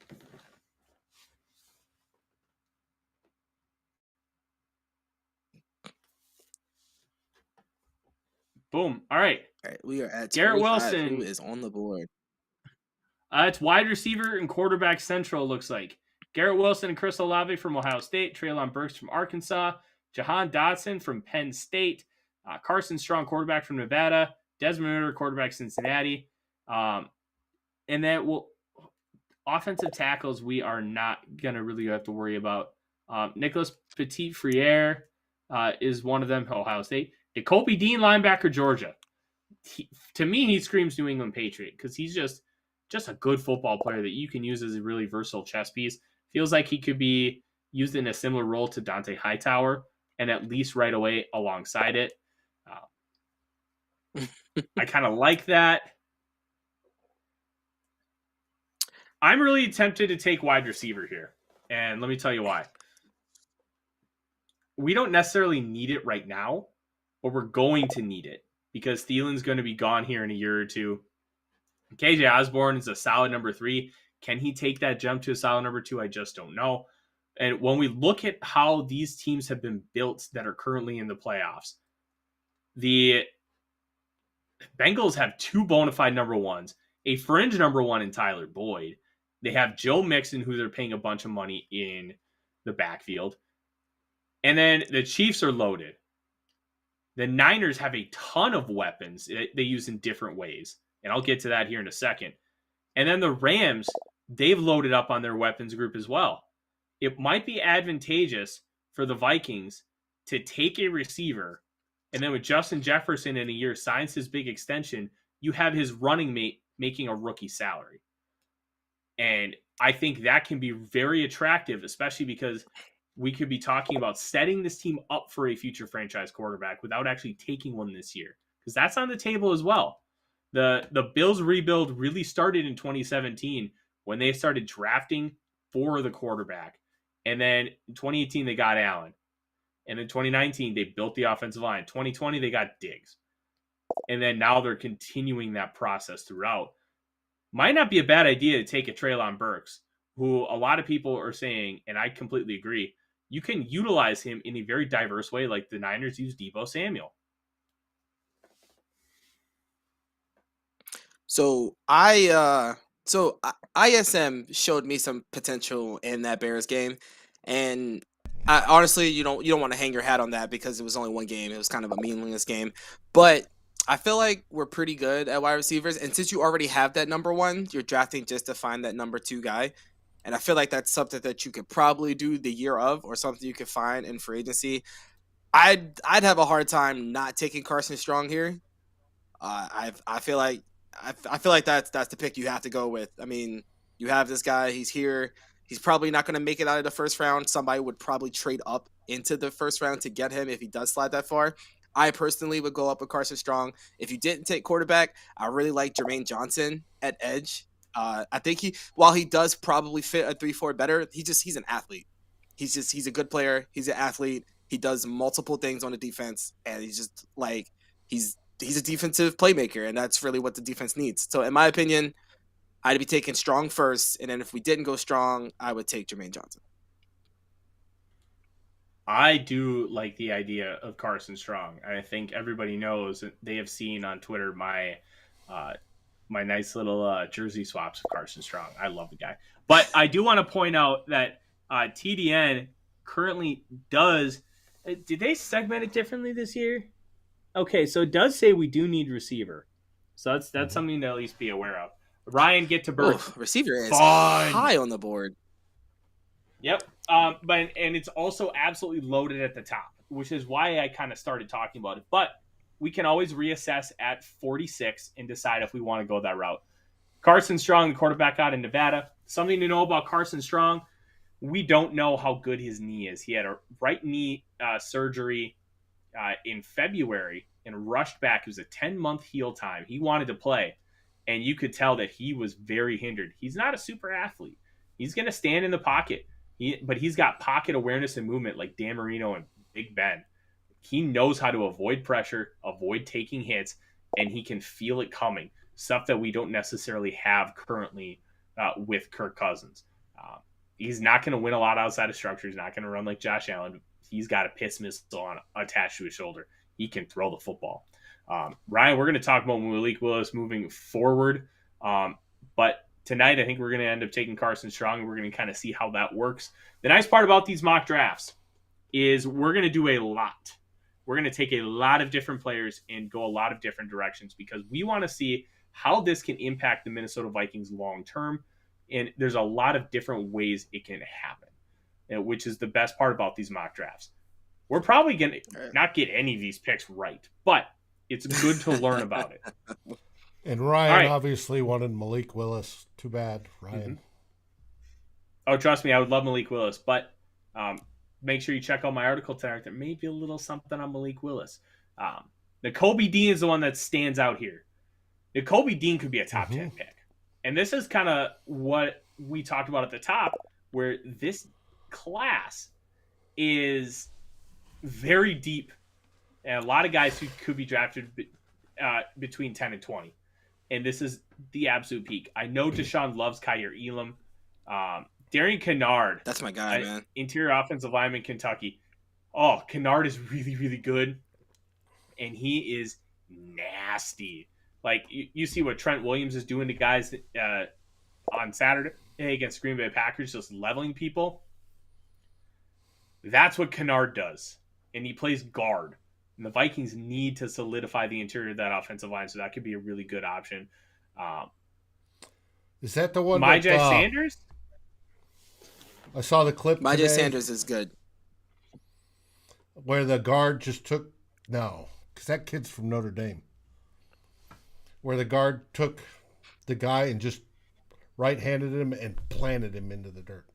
Boom. All right. All right, we are at Garrett 25. Wilson. Who is on the board? It's wide receiver and quarterback central, looks like. Garrett Wilson and Chris Olave from Ohio State. Treylon Burks from Arkansas. Jahan Dotson from Penn State. Carson Strong, quarterback from Nevada. Desmond Ridder, quarterback Cincinnati. And then offensive tackles, we are not going to really have to worry about. Nicholas Petit-Frere is one of them, Ohio State. Jacoby Dean, linebacker, Georgia. To me, he screams New England Patriot because he's just a good football player that you can use as a really versatile chess piece. Feels like he could be used in a similar role to Dante Hightower and at least right away alongside it. I kind of like that. I'm really tempted to take wide receiver here, and let me tell you why. We don't necessarily need it right now, but we're going to need it because Thielen's going to be gone here in a year or two. KJ Osborne is a solid number 3. Can he take that jump to a solid number 2? I just don't know. And when we look at how these teams have been built that are currently in the playoffs, the Bengals have 2 bona fide number 1s, a fringe number 1 in Tyler Boyd. They have Joe Mixon, who they're paying a bunch of money in the backfield. And then the Chiefs are loaded. The Niners have a ton of weapons they use in different ways. And I'll get to that here in a second. And then the Rams, they've loaded up on their weapons group as well. It might be advantageous for the Vikings to take a receiver, and then with Justin Jefferson in a year signs his big extension, you have his running mate making a rookie salary. And I think that can be very attractive, especially because we could be talking about setting this team up for a future franchise quarterback without actually taking one this year, because that's on the table as well. The Bills rebuild really started in 2017 when they started drafting for the quarterback. And then in 2018, they got Allen. And in 2019, they built the offensive line. 2020, they got Diggs. And then now they're continuing that process throughout. Might not be a bad idea to take a Treylon Burks, who a lot of people are saying, and I completely agree, you can utilize him in a very diverse way like the Niners use Deebo Samuel. So ISM showed me some potential in that Bears game, and honestly, you don't want to hang your hat on that because it was only one game. It was kind of a meaningless game, but I feel like we're pretty good at wide receivers, and since you already have that number 1, you're drafting just to find that number 2 guy, and I feel like that's something that you could probably do the year of, or something you could find in free agency. I'd have a hard time not taking Carson Strong here. I feel like that's the pick you have to go with. I mean, you have this guy. He's here. He's probably not going to make it out of the first round. Somebody would probably trade up into the first round to get him if he does slide that far. I personally would go up with Carson Strong. If you didn't take quarterback, I really like Jermaine Johnson at edge. I think while he does probably fit a 3-4 better, he's an athlete. He's a good player. He's an athlete. He does multiple things on the defense, and he's a defensive playmaker, and that's really what the defense needs. So in my opinion, I'd be taking Strong first, and then if we didn't go Strong, I would take Jermaine Johnson. I do like the idea of Carson Strong. I think everybody knows that they have seen on Twitter my nice little jersey swaps of Carson Strong. I love the guy. But I do want to point out that TDN currently does – did they segment it differently this year? Okay, so it does say we do need receiver. So that's something to at least be aware of. Ryan, get to Burks. Receiver is high on the board. Yep. And it's also absolutely loaded at the top, which is why I kind of started talking about it. But we can always reassess at 46 and decide if we want to go that route. Carson Strong, the quarterback out in Nevada. Something to know about Carson Strong: we don't know how good his knee is. He had a right knee surgery in February and rushed back. It was a 10-month heal time. He wanted to play, and you could tell that he was very hindered. He's not a super athlete. He's going to stand in the pocket, but he's got pocket awareness and movement like Dan Marino and Big Ben. He knows how to avoid pressure, avoid taking hits, and he can feel it coming, stuff that we don't necessarily have currently with Kirk Cousins. He's not going to win a lot outside of structure. He's not going to run like Josh Allen. He's got a piss missile attached to his shoulder. He can throw the football. Ryan, we're going to talk about Malik Willis moving forward. But tonight, I think we're going to end up taking Carson Strong, and we're going to kind of see how that works. The nice part about these mock drafts is we're going to do a lot. We're going to take a lot of different players and go a lot of different directions because we want to see how this can impact the Minnesota Vikings long term. And there's a lot of different ways it can happen, which is the best part about these mock drafts. We're probably going to not get any of these picks right, but it's good to learn about it. And Ryan obviously wanted Malik Willis. Too bad, Ryan. Mm-hmm. Oh, trust me, I would love Malik Willis, but make sure you check out my article tonight. There may be a little something on Malik Willis. Nakobe Dean is the one that stands out here. Nakobe Dean could be a top 10 pick. And this is kind of what we talked about at the top, where this class is very deep. And a lot of guys who could be drafted between 10 and 20. And this is the absolute peak. I know Deshaun loves Kyer Elam. Darian Kennard. That's my guy, man. Interior offensive lineman, Kentucky. Oh, Kennard is really, really good. And he is nasty. Like, you see what Trent Williams is doing to guys on Saturday against Green Bay Packers, just leveling people. That's what Kennard does. And he plays guard. And the Vikings need to solidify the interior of that offensive line, so that could be a really good option. Is that the one? Myjai Sanders? I saw the clip Myjai Sanders is good. Where the guard just took... No, because that kid's from Notre Dame. Where the guard took the guy and just right-handed him and planted him into the dirt.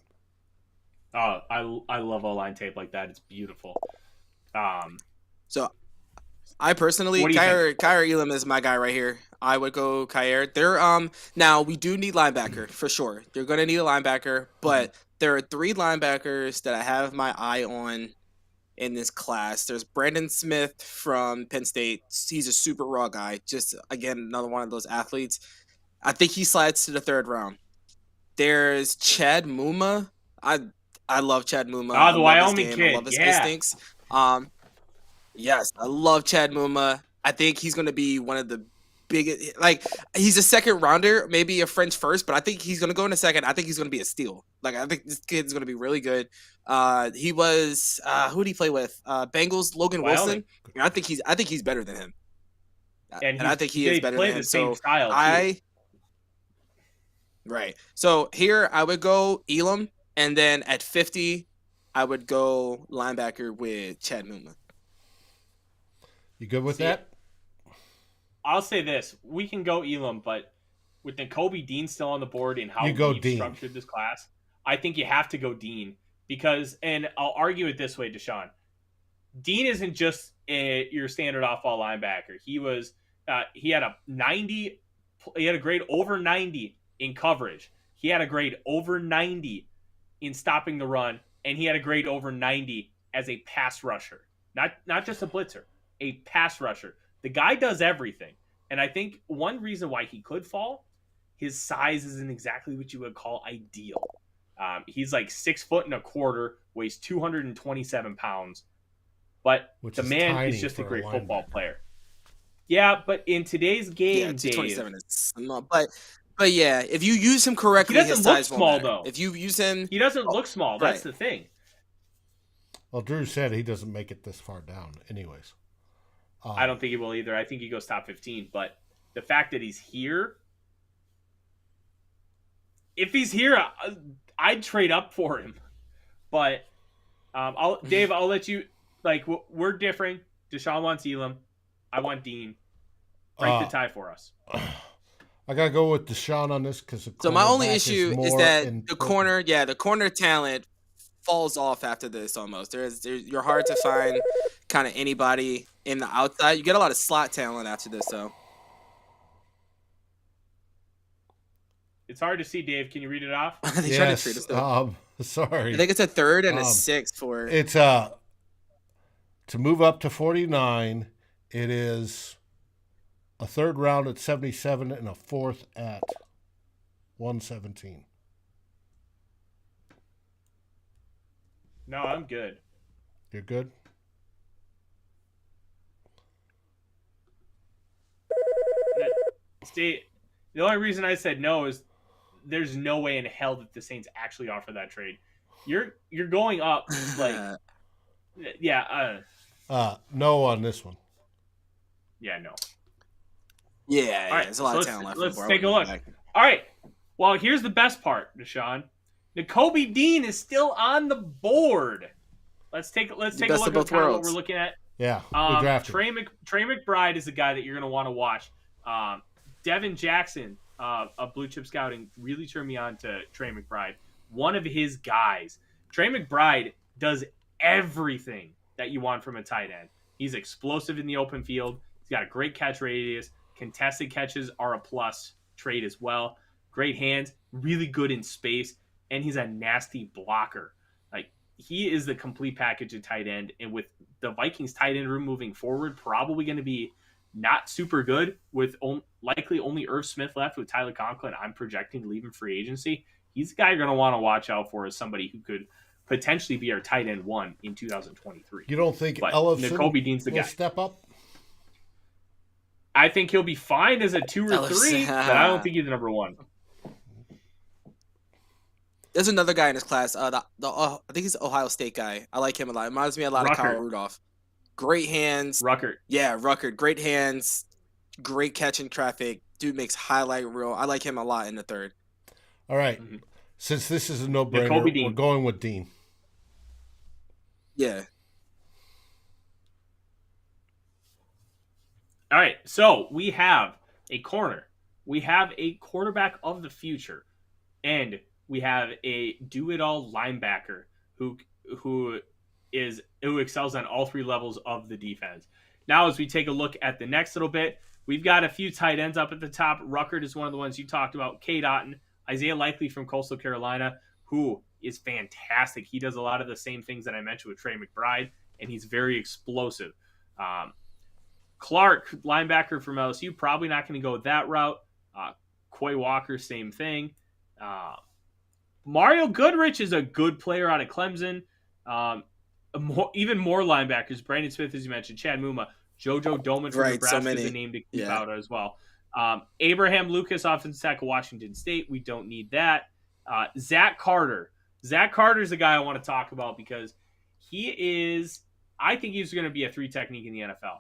Oh, I love O-line tape like that. It's beautiful. So, I personally, Kyer Elam is my guy right here. I would go Kyer. Now, we do need linebacker, for sure. You're going to need a linebacker, but there are 3 linebackers that I have my eye on in this class. There's Brandon Smith from Penn State. He's a super raw guy. Just, again, another one of those athletes. I think he slides to the 3rd round. There's Chad Muma. I love Chad Muma. Oh, the Wyoming kid. I love his instincts. Yes, I love Chad Muma. I think he's going to be one of the biggest. Like, he's a 2nd rounder, maybe a French first, but I think he's going to go in a 2nd. I think he's going to be a steal. Like, I think this kid's going to be really good. He was who did he play with? Bengals Logan Wilson. I think he's better than him. And I think he is better than him. The same style. Right. So here I would go Elam, and then at 50, I would go linebacker with Chad Muma. You good with that? I'll say this. We can go Elam, but with Nakobe Dean still on the board and how we've structured this class, I think you have to go Dean. Because, and I'll argue it this way, Deshaun. Dean isn't just your standard off-ball linebacker. He had a 90, he had a grade over 90 in coverage. He had a grade over 90 in stopping the run, and he had a grade over 90 as a pass rusher. Not just a blitzer, a pass rusher. The guy does everything. And I think one reason why he could fall, his size isn't exactly what you would call ideal. He's like 6 foot and a quarter, weighs 227 pounds. But the man is just a great football player. Yeah, but in today's game, 227 is small. But yeah, if you use him correctly, he doesn't look small though. If you use him, he doesn't look small. That's the thing. Well, Drew said he doesn't make it this far down, anyways. I don't think he will either. I think he goes top 15. But the fact that he's here, if he's here, I'd trade up for him. But Dave, I'll let you. Like, we're different. Deshaun wants Elam. I want Dean. Break the tie for us. I gotta go with Deshaun on this because so my only issue is that the corner talent falls off after this almost. You're hard to find kind of anybody in the outside. You get a lot of slot talent after this, though. It's hard to see, Dave. Can you read it off? They try to treat us though. Sorry. I think it's a third and a sixth for. It's to move up to 49. It is a third round at 77 and a fourth at 117. No, I'm good. You're good? See, the only reason I said no is there's no way in hell that the Saints actually offer that trade. You're going up like no on this one. Yeah, no. Yeah, All right, there's a lot of talent left. Let's take a look. All right. Well, here's the best part, Deshaun. Nakobe Dean is still on the board. Let's take a look at kind of what we're looking at. Yeah, we drafted. Trey McBride is the guy that you're going to want to watch. Devin Jackson of Blue Chip Scouting really turned me on to Trey McBride. One of his guys. Trey McBride does everything that you want from a tight end. He's explosive in the open field. He's got a great catch radius. Contested catches are a plus trait as well. Great hands, really good in space, and he's a nasty blocker. Like, he is the complete package of tight end, and with the Vikings tight end room moving forward, probably going to be not super good with likely only Irv Smith left with Tyler Conklin. I'm projecting to leave him free agency. He's the guy you're going to want to watch out for as somebody who could potentially be our tight end one in 2023. You don't think Ellison Nakobe Dean's the guy? Step up? I think he'll be fine as a 2 or 3, but I don't think he's the number 1. There's another guy in his class. I think he's an Ohio State guy. I like him a lot. It reminds me a lot of Kyle Rudolph. Great hands. Ruckert. Yeah, Ruckert. Great hands. Great catch in traffic. Dude makes highlight reel. I like him a lot in the third. All right. Mm-hmm. Since this is a no-brainer, we're going with Dean. Yeah. All right, so we have a corner. We have a quarterback of the future. And we have a do-it-all linebacker who excels on all 3 levels of the defense. Now, as we take a look at the next little bit, we've got a few tight ends up at the top. Ruckert is one of the ones you talked about. Cade Otton, Isaiah Likely from Coastal Carolina, who is fantastic. He does a lot of the same things that I mentioned with Trey McBride, and he's very explosive. Clark, linebacker from LSU, probably not going to go that route. Quay Walker, same thing. Mario Goodrich is a good player out of Clemson. Even more linebackers. Brandon Smith, as you mentioned, Chad Muma, JoJo Doman from Nebraska is a name to keep out as well. Abraham Lucas, offensive tackle, Washington State. We don't need that. Zach Carter. Zach Carter is the guy I want to talk about because I think he's going to be a 3 technique in the NFL.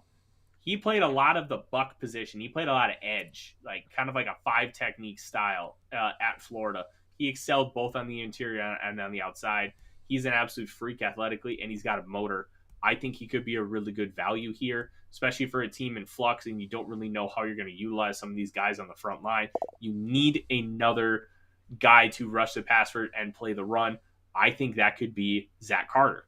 He played a lot of the buck position. He played a lot of edge, like kind of like a 5 technique style at Florida. He excelled both on the interior and on the outside. He's an absolute freak athletically, and he's got a motor. I think he could be a really good value here, especially for a team in flux, and you don't really know how you're going to utilize some of these guys on the front line. You need another guy to rush the passer and play the run. I think that could be Zach Carter.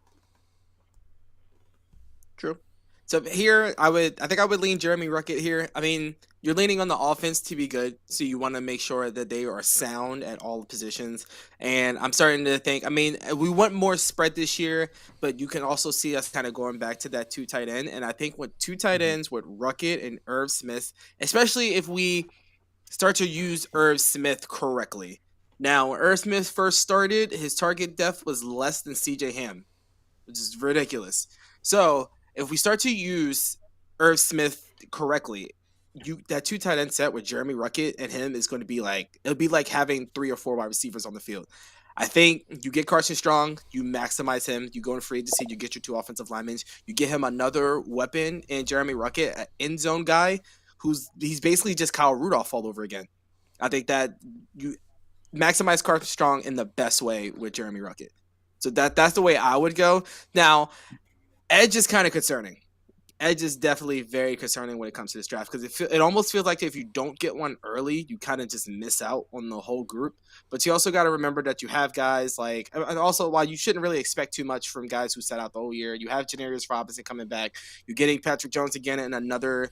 True. So here, I think I would lean Jeremy Ruckert here. I mean, you're leaning on the offense to be good, so you want to make sure that they are sound at all positions. And I'm starting to think, I mean, we want more spread this year, but you can also see us kind of going back to that 2 tight end. And I think with 2 tight ends with Ruckert and Irv Smith, especially if we start to use Irv Smith correctly. Now, when Irv Smith first started, his target depth was less than CJ Ham, which is ridiculous. So if we start to use Irv Smith correctly, that 2 tight end set with Jeremy Ruckert and him is going to be it'll be like having 3 or 4 wide receivers on the field. I think you get Carson Strong, you maximize him, you go in free agency, you get your 2 offensive linemen, you get him another weapon in Jeremy Ruckert, an end zone guy he's basically just Kyle Rudolph all over again. I think that you maximize Carson Strong in the best way with Jeremy Ruckert. So that's the way I would go. Now, edge is kind of concerning. Edge is definitely very concerning when it comes to this draft because it almost feels like if you don't get one early, you kind of just miss out on the whole group. But you also got to remember that you have guys like, and also while you shouldn't really expect too much from guys who sat out the whole year, you have Janarius Robinson coming back. You're getting Patrick Jones again in another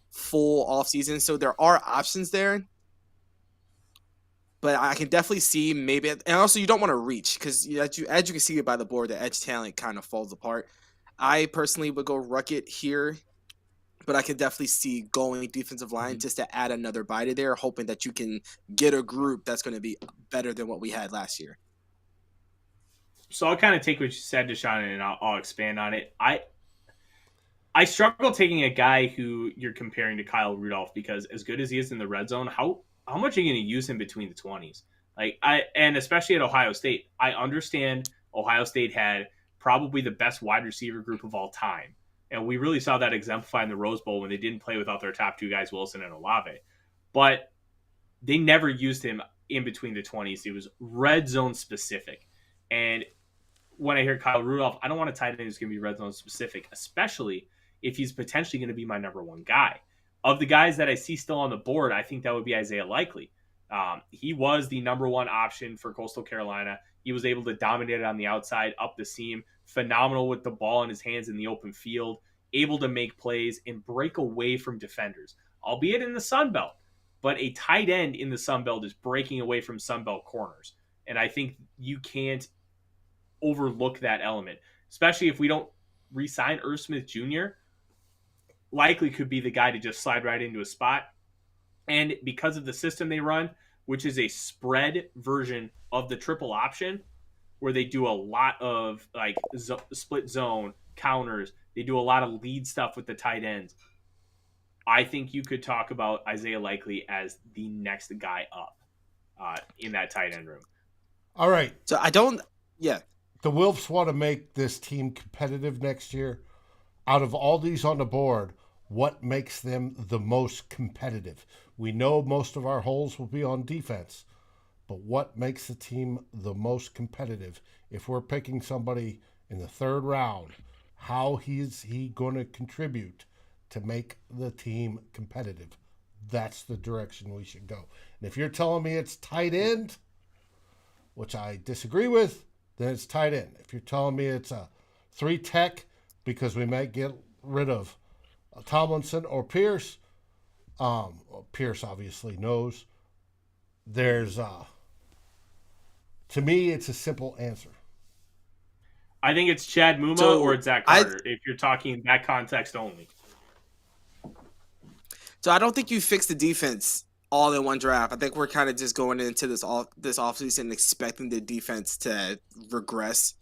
full offseason. So there are options there. But I can definitely see maybe, and also you don't want to reach because as you can see by the board, the edge talent kind of falls apart. I personally would go Ruckett here, but I can definitely see going defensive line just to add another body there, hoping that you can get a group that's going to be better than what we had last year. So I'll kind of take what you said, Deshawn, and I'll expand on it. I struggle taking a guy who you're comparing to Kyle Rudolph because as good as he is in the red zone, how much are you going to use him between the 20s? And especially at Ohio State, I understand Ohio State had probably the best wide receiver group of all time. And we really saw that exemplified in the Rose Bowl when they didn't play without their top two guys, Wilson and Olave. But they never used him in between the 20s. It was red zone specific. And when I hear Kyle Rudolph, I don't want a tight end who's going to be red zone specific, especially if he's potentially going to be my number one guy. Of the guys that I see still on the board, I think that would be Isaiah Likely. He was the number one option for Coastal Carolina. He was able to dominate it on the outside, up the seam, phenomenal with the ball in his hands in the open field, able to make plays and break away from defenders, albeit in the Sun Belt. But a tight end in the Sun Belt is breaking away from Sun Belt corners. And I think you can't overlook that element, especially if we don't re-sign Irv Smith Jr. Likely could be the guy to just slide right into a spot. And because of the system they run, which is a spread version of the triple option, where they do a lot of like split zone counters, they do a lot of lead stuff with the tight ends. I think you could talk about Isaiah Likely as the next guy up in that tight end room. All right. So The Wilfs want to make this team competitive next year. Out of all these on the board, what makes them the most competitive? We know most of our holes will be on defense, but what makes the team the most competitive? If we're picking somebody in the third round, how is he going to contribute to make the team competitive? That's the direction we should go. And if you're telling me it's tight end, which I disagree with, then it's tight end. If you're telling me it's a 3 tech because we might get rid of Tomlinson or Pierce, Pierce obviously knows. There's, to me, it's a simple answer. I think it's Chad Muma or it's Zach Carter, if you're talking that context only. So I don't think you fix the defense all in one draft. I think we're kind of just going into this offseason expecting the defense to regress.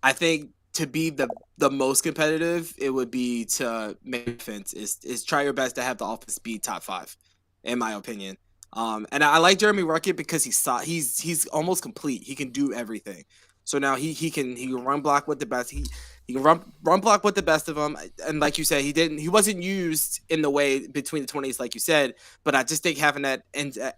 I think to be the most competitive, it would be to make defense is try your best to have the offense be top 5, in my opinion. And I like Jeremy Ruckett because he's almost complete. He can do everything. So now he can run block with the best. He can run block with the best of them. And like you said, he wasn't used in the way between the 20s, like you said. But I just think having that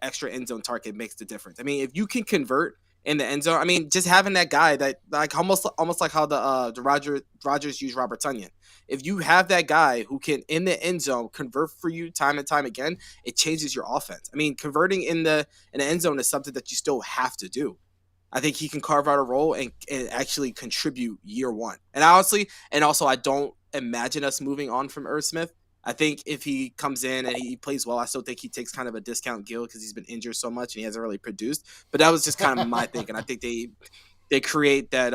extra end zone target makes the difference. I mean, if you can convert in the end zone, I mean, just having that guy that like almost like how the Rodgers used Robert Tonyan. If you have that guy who can in the end zone convert for you time and time again, it changes your offense. I mean, converting in the end zone is something that you still have to do. I think he can carve out a role and actually contribute year one. And also I don't imagine us moving on from Irv Smith. I think if he comes in and he plays well, I still think he takes kind of a discount deal because he's been injured so much and he hasn't really produced. But that was just kind of my thinking. I think they create that.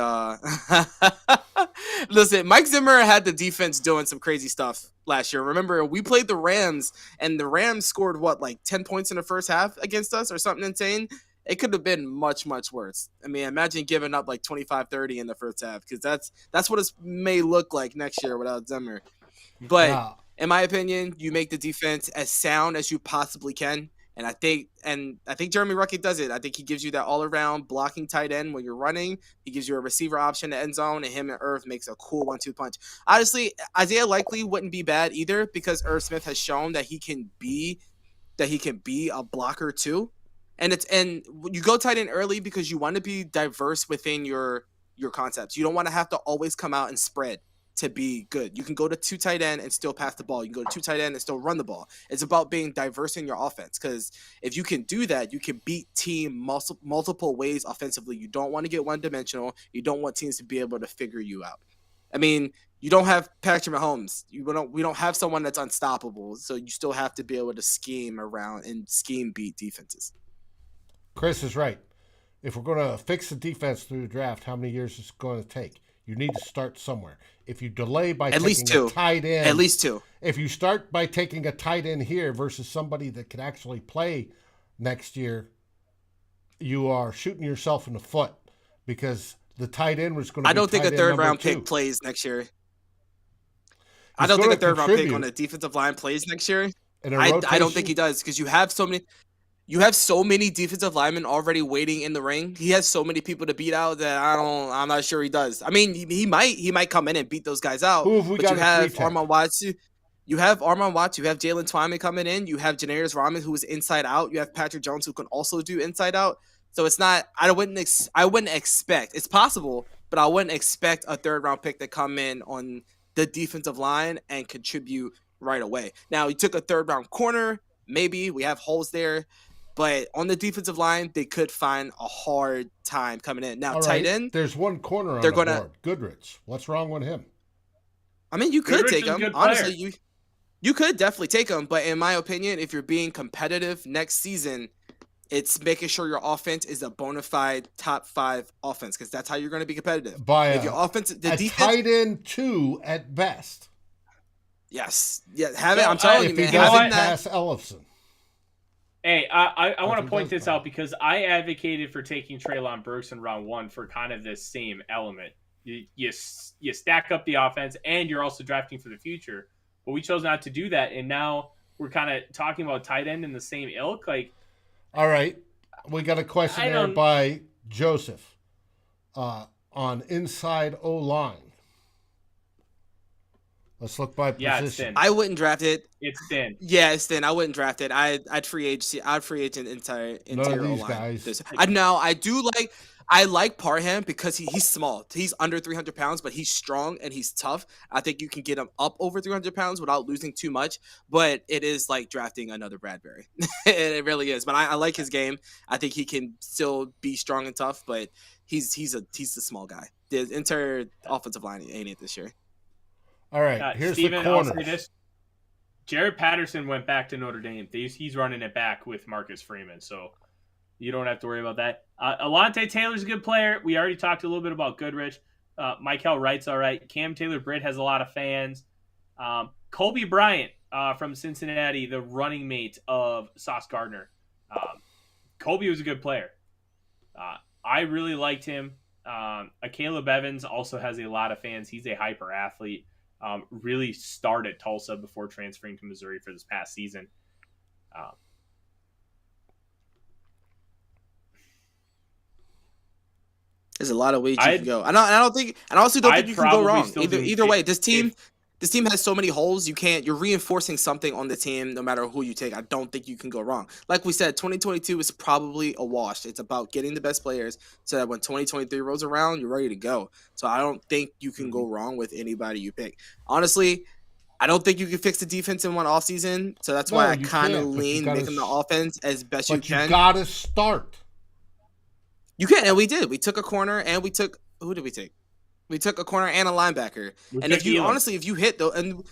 Listen, Mike Zimmer had the defense doing some crazy stuff last year. Remember, we played the Rams and the Rams scored 10 points in the first half against us or something insane. It could have been much, much worse. I mean, imagine giving up 25-30 in the first half because that's what it may look like next year without Zimmer. But in my opinion, you make the defense as sound as you possibly can. And I think Jeremy Ruckett does it. I think he gives you that all-around blocking tight end when you're running. He gives you a receiver option to end zone, and him and Irv makes a cool 1-2 punch. Honestly, Isaiah Likely wouldn't be bad either because Irv Smith has shown that he can be a blocker too. And you go tight end early because you want to be diverse within your your concepts. You don't want to have to always come out and spread to be good. You can go to 2 tight end and still pass the ball. You can go to 2 tight end and still run the ball. It's about being diverse in your offense, because if you can do that, you can beat team multiple ways offensively. You don't want to get one-dimensional. You don't want teams to be able to figure you out. I mean, you don't have Patrick Mahomes. We don't have someone that's unstoppable, so you still have to be able to scheme around and scheme beat defenses. Chris is right. If we're going to fix the defense through the draft, how many years is it going to take? You need to start somewhere. If you delay by taking a tight end, at least 2. If you start by taking a tight end here versus somebody that can actually play next year, you are shooting yourself in the foot, because the tight end was going to be I don't think a third-round pick plays next year. I don't think a third-round pick on a defensive line plays next year. I don't think he does, because you have so many defensive linemen already waiting in the ring. He has so many people to beat out that I'm not sure he does. I mean, he might come in and beat those guys out. Who have we but got? You have Armon Watts. You have Armon Watts. You have Jalen Twyman coming in. You have Janarius Rahman, who is inside out. You have Patrick Jones, who can also do inside out. So it's not. I wouldn't expect. It's possible, but I wouldn't expect a third-round pick to come in on the defensive line and contribute right away. Now, you took a third-round corner. Maybe we have holes there. But on the defensive line, they could find a hard time coming in. Now, tight end. There's one corner on the board. Goodrich. What's wrong with him? I mean, you could take him. Honestly, you could definitely take him. But in my opinion, if you're being competitive next season, it's making sure your offense is a bona fide top 5 offense, because that's how you're going to be competitive. If your offense, defense, tight end 2 at best. Yes. Yeah. I'm telling you, man. If he doesn't pass Ellefson. Hey, I want to point this out, because I advocated for taking Treylon Burks in round 1 for kind of this same element. You stack up the offense, and you're also drafting for the future. But we chose not to do that, and now we're kind of talking about tight end in the same ilk. Like, all right, we got a question there by Joseph on inside O-line. Let's look by position. It's thin. I wouldn't draft it. It's thin. Yeah, it's thin. I wouldn't draft it. I'd free agent entire O-line. Guys. I like Parham because he's small. He's under 300 pounds, but he's strong and he's tough. I think you can get him up over 300 pounds without losing too much. But it is like drafting another Bradbury. It really is. But I like his game. I think he can still be strong and tough, but he's the small guy. The entire offensive line ain't it this year. All right, here's Steven, the corners. Jared Patterson went back to Notre Dame. He's running it back with Marcus Freeman, so you don't have to worry about that. Alontae Taylor's a good player. We already talked a little bit about Goodrich. Michael Wright's all right. Cam Taylor-Britt has a lot of fans. Colby Bryant from Cincinnati, the running mate of Sauce Gardner. Colby was a good player. I really liked him. Caleb Evans also has a lot of fans. He's a hyper athlete. Really started Tulsa before transferring to Missouri for this past season. There's a lot of ways you can go. I also don't think you can go wrong. Either way, this team has so many holes. You're reinforcing something on the team no matter who you take. I don't think you can go wrong. Like we said, 2022 is probably a wash. It's about getting the best players so that when 2023 rolls around, you're ready to go. So I don't think you can go wrong with anybody you pick. Honestly, I don't think you can fix the defense in one offseason. So that's why I kind of lean making the offense as best you can. But you got to start. You can, and we did. We took a corner, and we took – who did we take? We took a corner and a linebacker. And if you hit though, and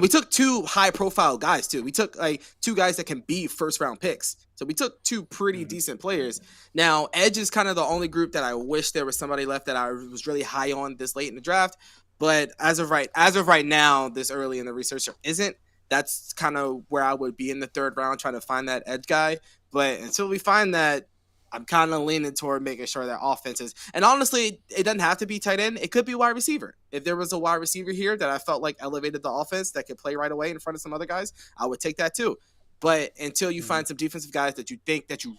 we took 2 high-profile guys too. We took like 2 guys that can be first-round picks. So we took 2 pretty decent players. Now, edge is kind of the only group that I wish there was somebody left that I was really high on this late in the draft. But as of right now, this early in the research, there isn't. That's kind of where I would be in the 3rd round, trying to find that edge guy. But until we find that, I'm kind of leaning toward making sure that offenses, and honestly, it doesn't have to be tight end. It could be wide receiver. If there was a wide receiver here that I felt like elevated the offense that could play right away in front of some other guys, I would take that too. But until you find some defensive guys that you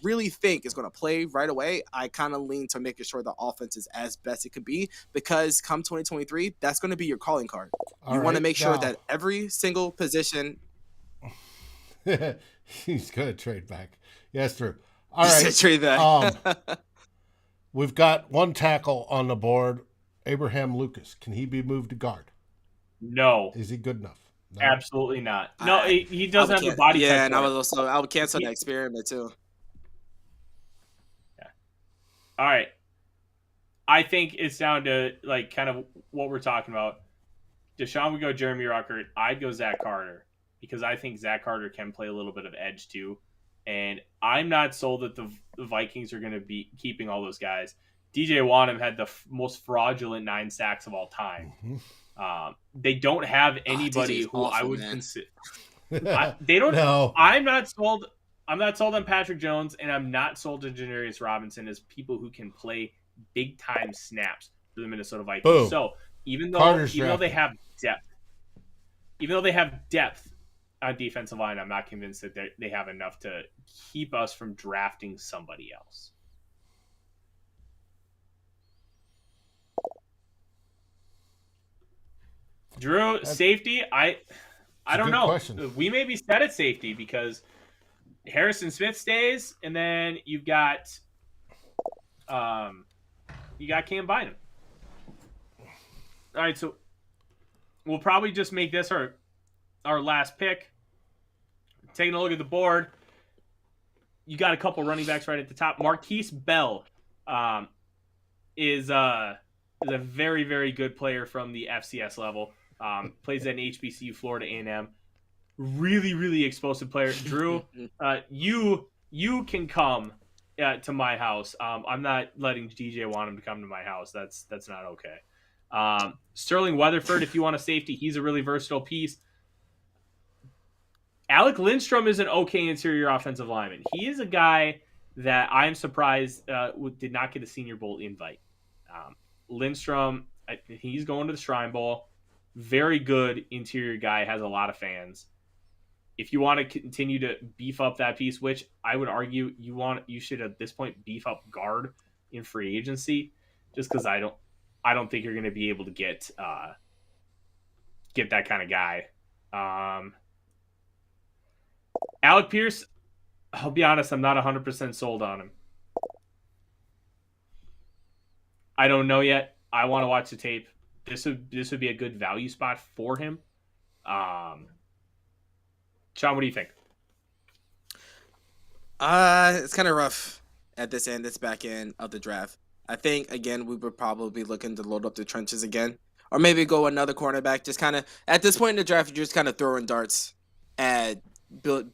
really think is going to play right away, I kind of lean to making sure the offense is as best it could be, because come 2023, that's going to be your calling card. You want to make sure that every single position. He's going to trade back. Yes, true. All right. Trade back. We've got one tackle on the board, Abraham Lucas. Can he be moved to guard? No. Is he good enough? No? Absolutely not. No, he doesn't have the body type. Yeah, and I would cancel the experiment too. Yeah. All right. I think it's down to like kind of what we're talking about. Deshaun would go Jeremy Ruckert. I'd go Zach Carter because I think Zach Carter can play a little bit of edge too. And I'm not sold that the Vikings are going to be keeping all those guys. DJ Wanham had the most fraudulent 9 sacks of all time. Mm-hmm. They don't have anybody who awful, I would consider. They don't. No. I'm not sold. I'm not sold on Patrick Jones, and I'm not sold on Janarius Robinson as people who can play big time snaps for the Minnesota Vikings. Boom. So even though they have depth on defensive line, I'm not convinced that they have enough to keep us from drafting somebody else. Drew, safety, I don't know. Question. We may be set at safety because Harrison Smith stays, and then you've got Cam Bynum. All right, so we'll probably just make this our last pick. Taking a look at the board, you got a couple running backs right at the top. Marquis Bell is a very, very good player from the FCS level. Plays at an HBCU, Florida A&M. Really, really explosive player. Drew, you can come to my house. I'm not letting DJ want him to come to my house. That's not okay. Sterling Weatherford, if you want a safety, he's a really versatile piece. Alec Lindstrom is an okay interior offensive lineman. He is a guy that I'm surprised did not get a Senior Bowl invite. Lindstrom, he's going to the Shrine Bowl. Very good interior guy, has a lot of fans. If you want to continue to beef up that piece, which I would argue you should at this point beef up guard in free agency, just because I don't think you're going to be able to get that kind of guy. Alec Pierce, I'll be honest, I'm not 100% sold on him. I don't know yet. I want to watch the tape. This would be a good value spot for him. Sean, what do you think? It's kind of rough at this back end of the draft. I think, again, we would probably be looking to load up the trenches again. Or maybe go another cornerback. Just kind of, at this point in the draft, you're just kind of throwing darts at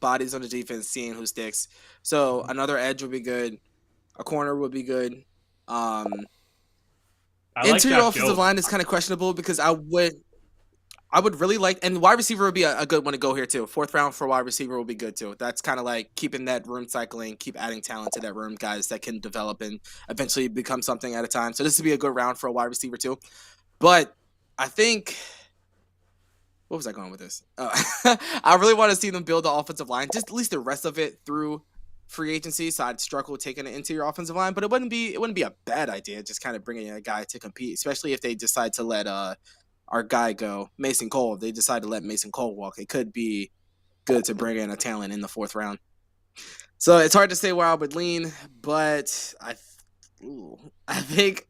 bodies on the defense, seeing who sticks. So another edge would be good. A corner would be good. Interior offensive line is kind of questionable because I would really like, and wide receiver would be a good one to go here too. 4th round for wide receiver will be good too. That's kind of like keeping that room cycling, keep adding talent to that room, guys that can develop and eventually become something at a time. So this would be a good round for a wide receiver too. But I think, what was I going with this? I really want to see them build the offensive line, just at least the rest of it through free agency. So I'd struggle taking it into your offensive line, but it wouldn't be a bad idea. Just kind of bringing in a guy to compete, especially if they decide to let our guy go, Mason Cole. If they decide to let Mason Cole walk, it could be good to bring in a talent in the 4th round. So it's hard to say where I would lean, but I think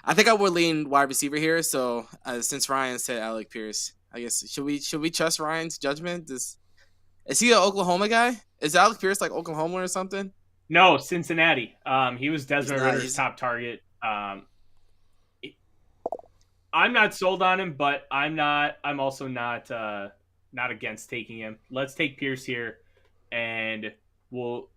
I would lean wide receiver here. So since Ryan said Alec Pierce, I guess should we trust Ryan's judgment? Is he an Oklahoma guy? Is Alec Pierce like Oklahoma or something? No, Cincinnati. He was Desmond Ritter's top target. I'm not sold on him, but I'm also not against taking him. Let's take Pierce here, and we'll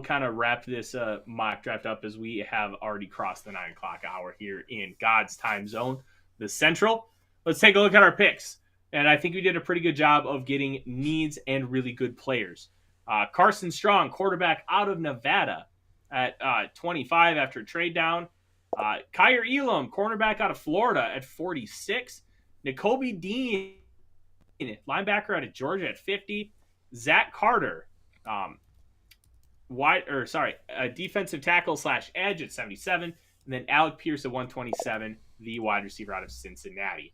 kind of wrap this mock draft up as we have already crossed the 9 o'clock hour here in God's time zone, the Central. Let's take a look at our picks. And I think we did a pretty good job of getting needs and really good players. Carson Strong, quarterback out of Nevada at 25 after a trade down. Kyer Elam, cornerback out of Florida at 46. Nakobe Dean, linebacker out of Georgia at 50. Zach Carter, defensive tackle / edge at 77. And then Alec Pierce at 127, the wide receiver out of Cincinnati.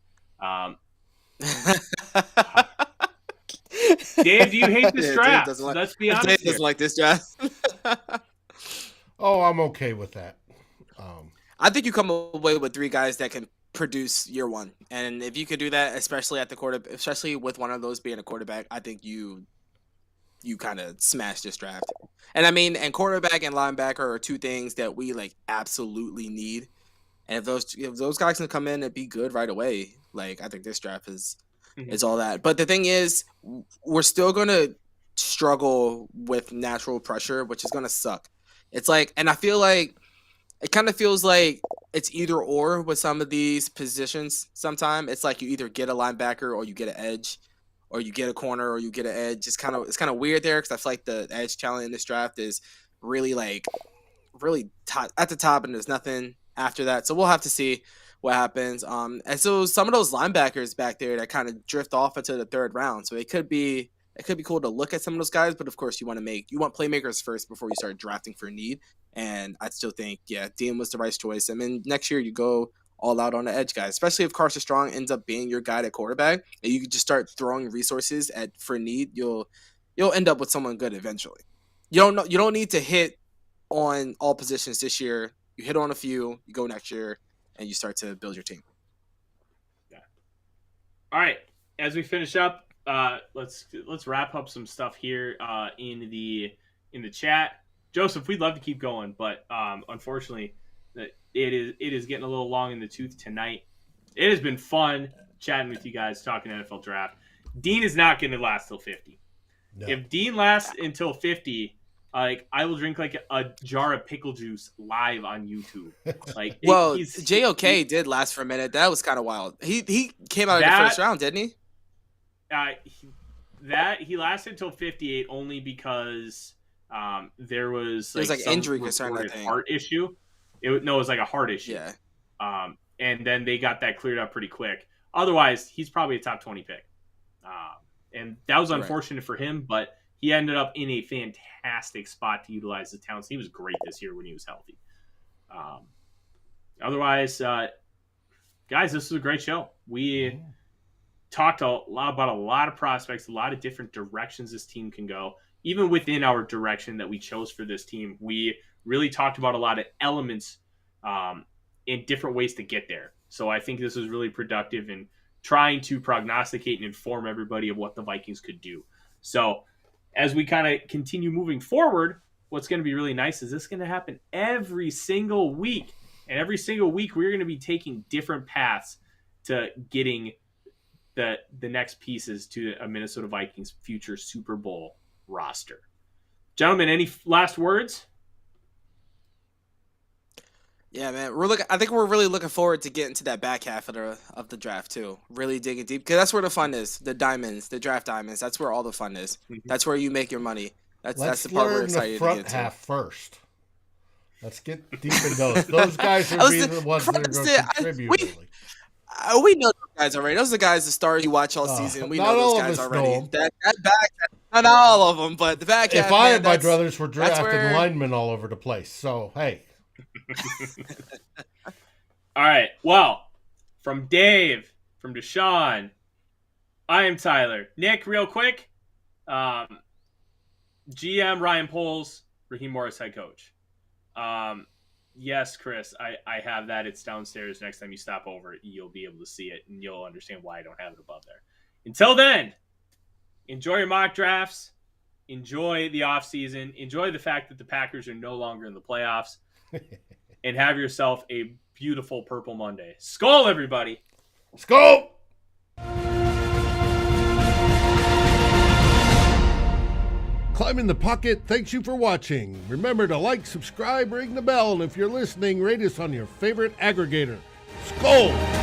Dave, do you hate this draft? Let's be honest. Dave doesn't like this draft. Oh, I'm okay with that. I think you come away with 3 guys that can produce year one, and if you could do that, especially at the quarterback, especially with one of those being a quarterback, I think you kind of smash this draft. And I mean, and quarterback and linebacker are 2 things that we like absolutely need. And if those guys can come in and be good right away, like I think this draft is all that. But the thing is, we're still gonna struggle with natural pressure, which is gonna suck. It's like, and I feel like it kind of feels like it's either or with some of these positions. Sometimes it's like you either get a linebacker or you get an edge, or you get a corner or you get an edge. It's kind of weird there, because I feel like the edge talent in this draft is really at the top, and there's nothing after that. So we'll have to see what happens. And so some of those linebackers back there that kind of drift off into the 3rd round. So it could be cool to look at some of those guys, but of course you want playmakers first before you start drafting for need. And I still think, Dean was the right choice. I mean, next year you go all out on the edge guys, especially if Carson Strong ends up being your guy at quarterback, and you can just start throwing resources for need. You'll end up with someone good eventually. You don't need to hit on all positions this year. You hit on a few, you go next year, and you start to build your team. Yeah. All right. As we finish up, let's wrap up some stuff here in the chat. Joseph, we'd love to keep going, but unfortunately, it is getting a little long in the tooth tonight. It has been fun chatting with you guys, talking NFL draft. Dean is not going to last till 50. No. If Dean lasts until 50, I will drink a jar of pickle juice live on YouTube. JOK did last for a minute. That was kind of wild. He came out in the first round, didn't he? He lasted until 58 only because there was some injury concern, I think. Heart issue. It was like a heart issue. Yeah. And then they got that cleared up pretty quick. Otherwise, he's probably a top 20 pick. And that was unfortunate for him, but he ended up in a fantastic spot to utilize his talents. He was great this year when he was healthy. Otherwise, guys, this was a great show. We talked a lot about a lot of prospects, a lot of different directions this team can go. Even within our direction that we chose for this team, we really talked about a lot of elements in different ways to get there. So I think this was really productive in trying to prognosticate and inform everybody of what the Vikings could do. So as we kind of continue moving forward, what's going to be really nice is this is going to happen every single week. And every single week, we're going to be taking different paths to getting the next pieces to a Minnesota Vikings future Super Bowl roster. Gentlemen, any last words? Yeah, man. I think we're really looking forward to getting to that back half of the draft too. Really digging deep, because that's where the fun is. The diamonds, the draft diamonds. That's where all the fun is. That's where you make your money. That's the part we're excited to get into. Let's learn the front half first. Let's get deep in those. Those guys are the ones that are going to contribute. We know those guys already. Those are the guys, the stars you watch all season. We know those guys already. That back, not all of them, but the back half. If I and my brothers were drafting linemen all over the place, so hey. All right. Well, from Dave, from Deshawn, I am Tyler. Nick, real quick. GM Ryan Poles, Raheem Morris head coach. Yes, Chris, I have that. It's downstairs. Next time you stop over, you'll be able to see it, and you'll understand why I don't have it above there. Until then, enjoy your mock drafts. Enjoy the offseason. Enjoy the fact that the Packers are no longer in the playoffs. And have yourself a beautiful Purple Monday. Skol, everybody. Skol! Climb in the Pocket thanks you for watching. Remember to like, subscribe, ring the bell, and if you're listening, rate us on your favorite aggregator. Skol!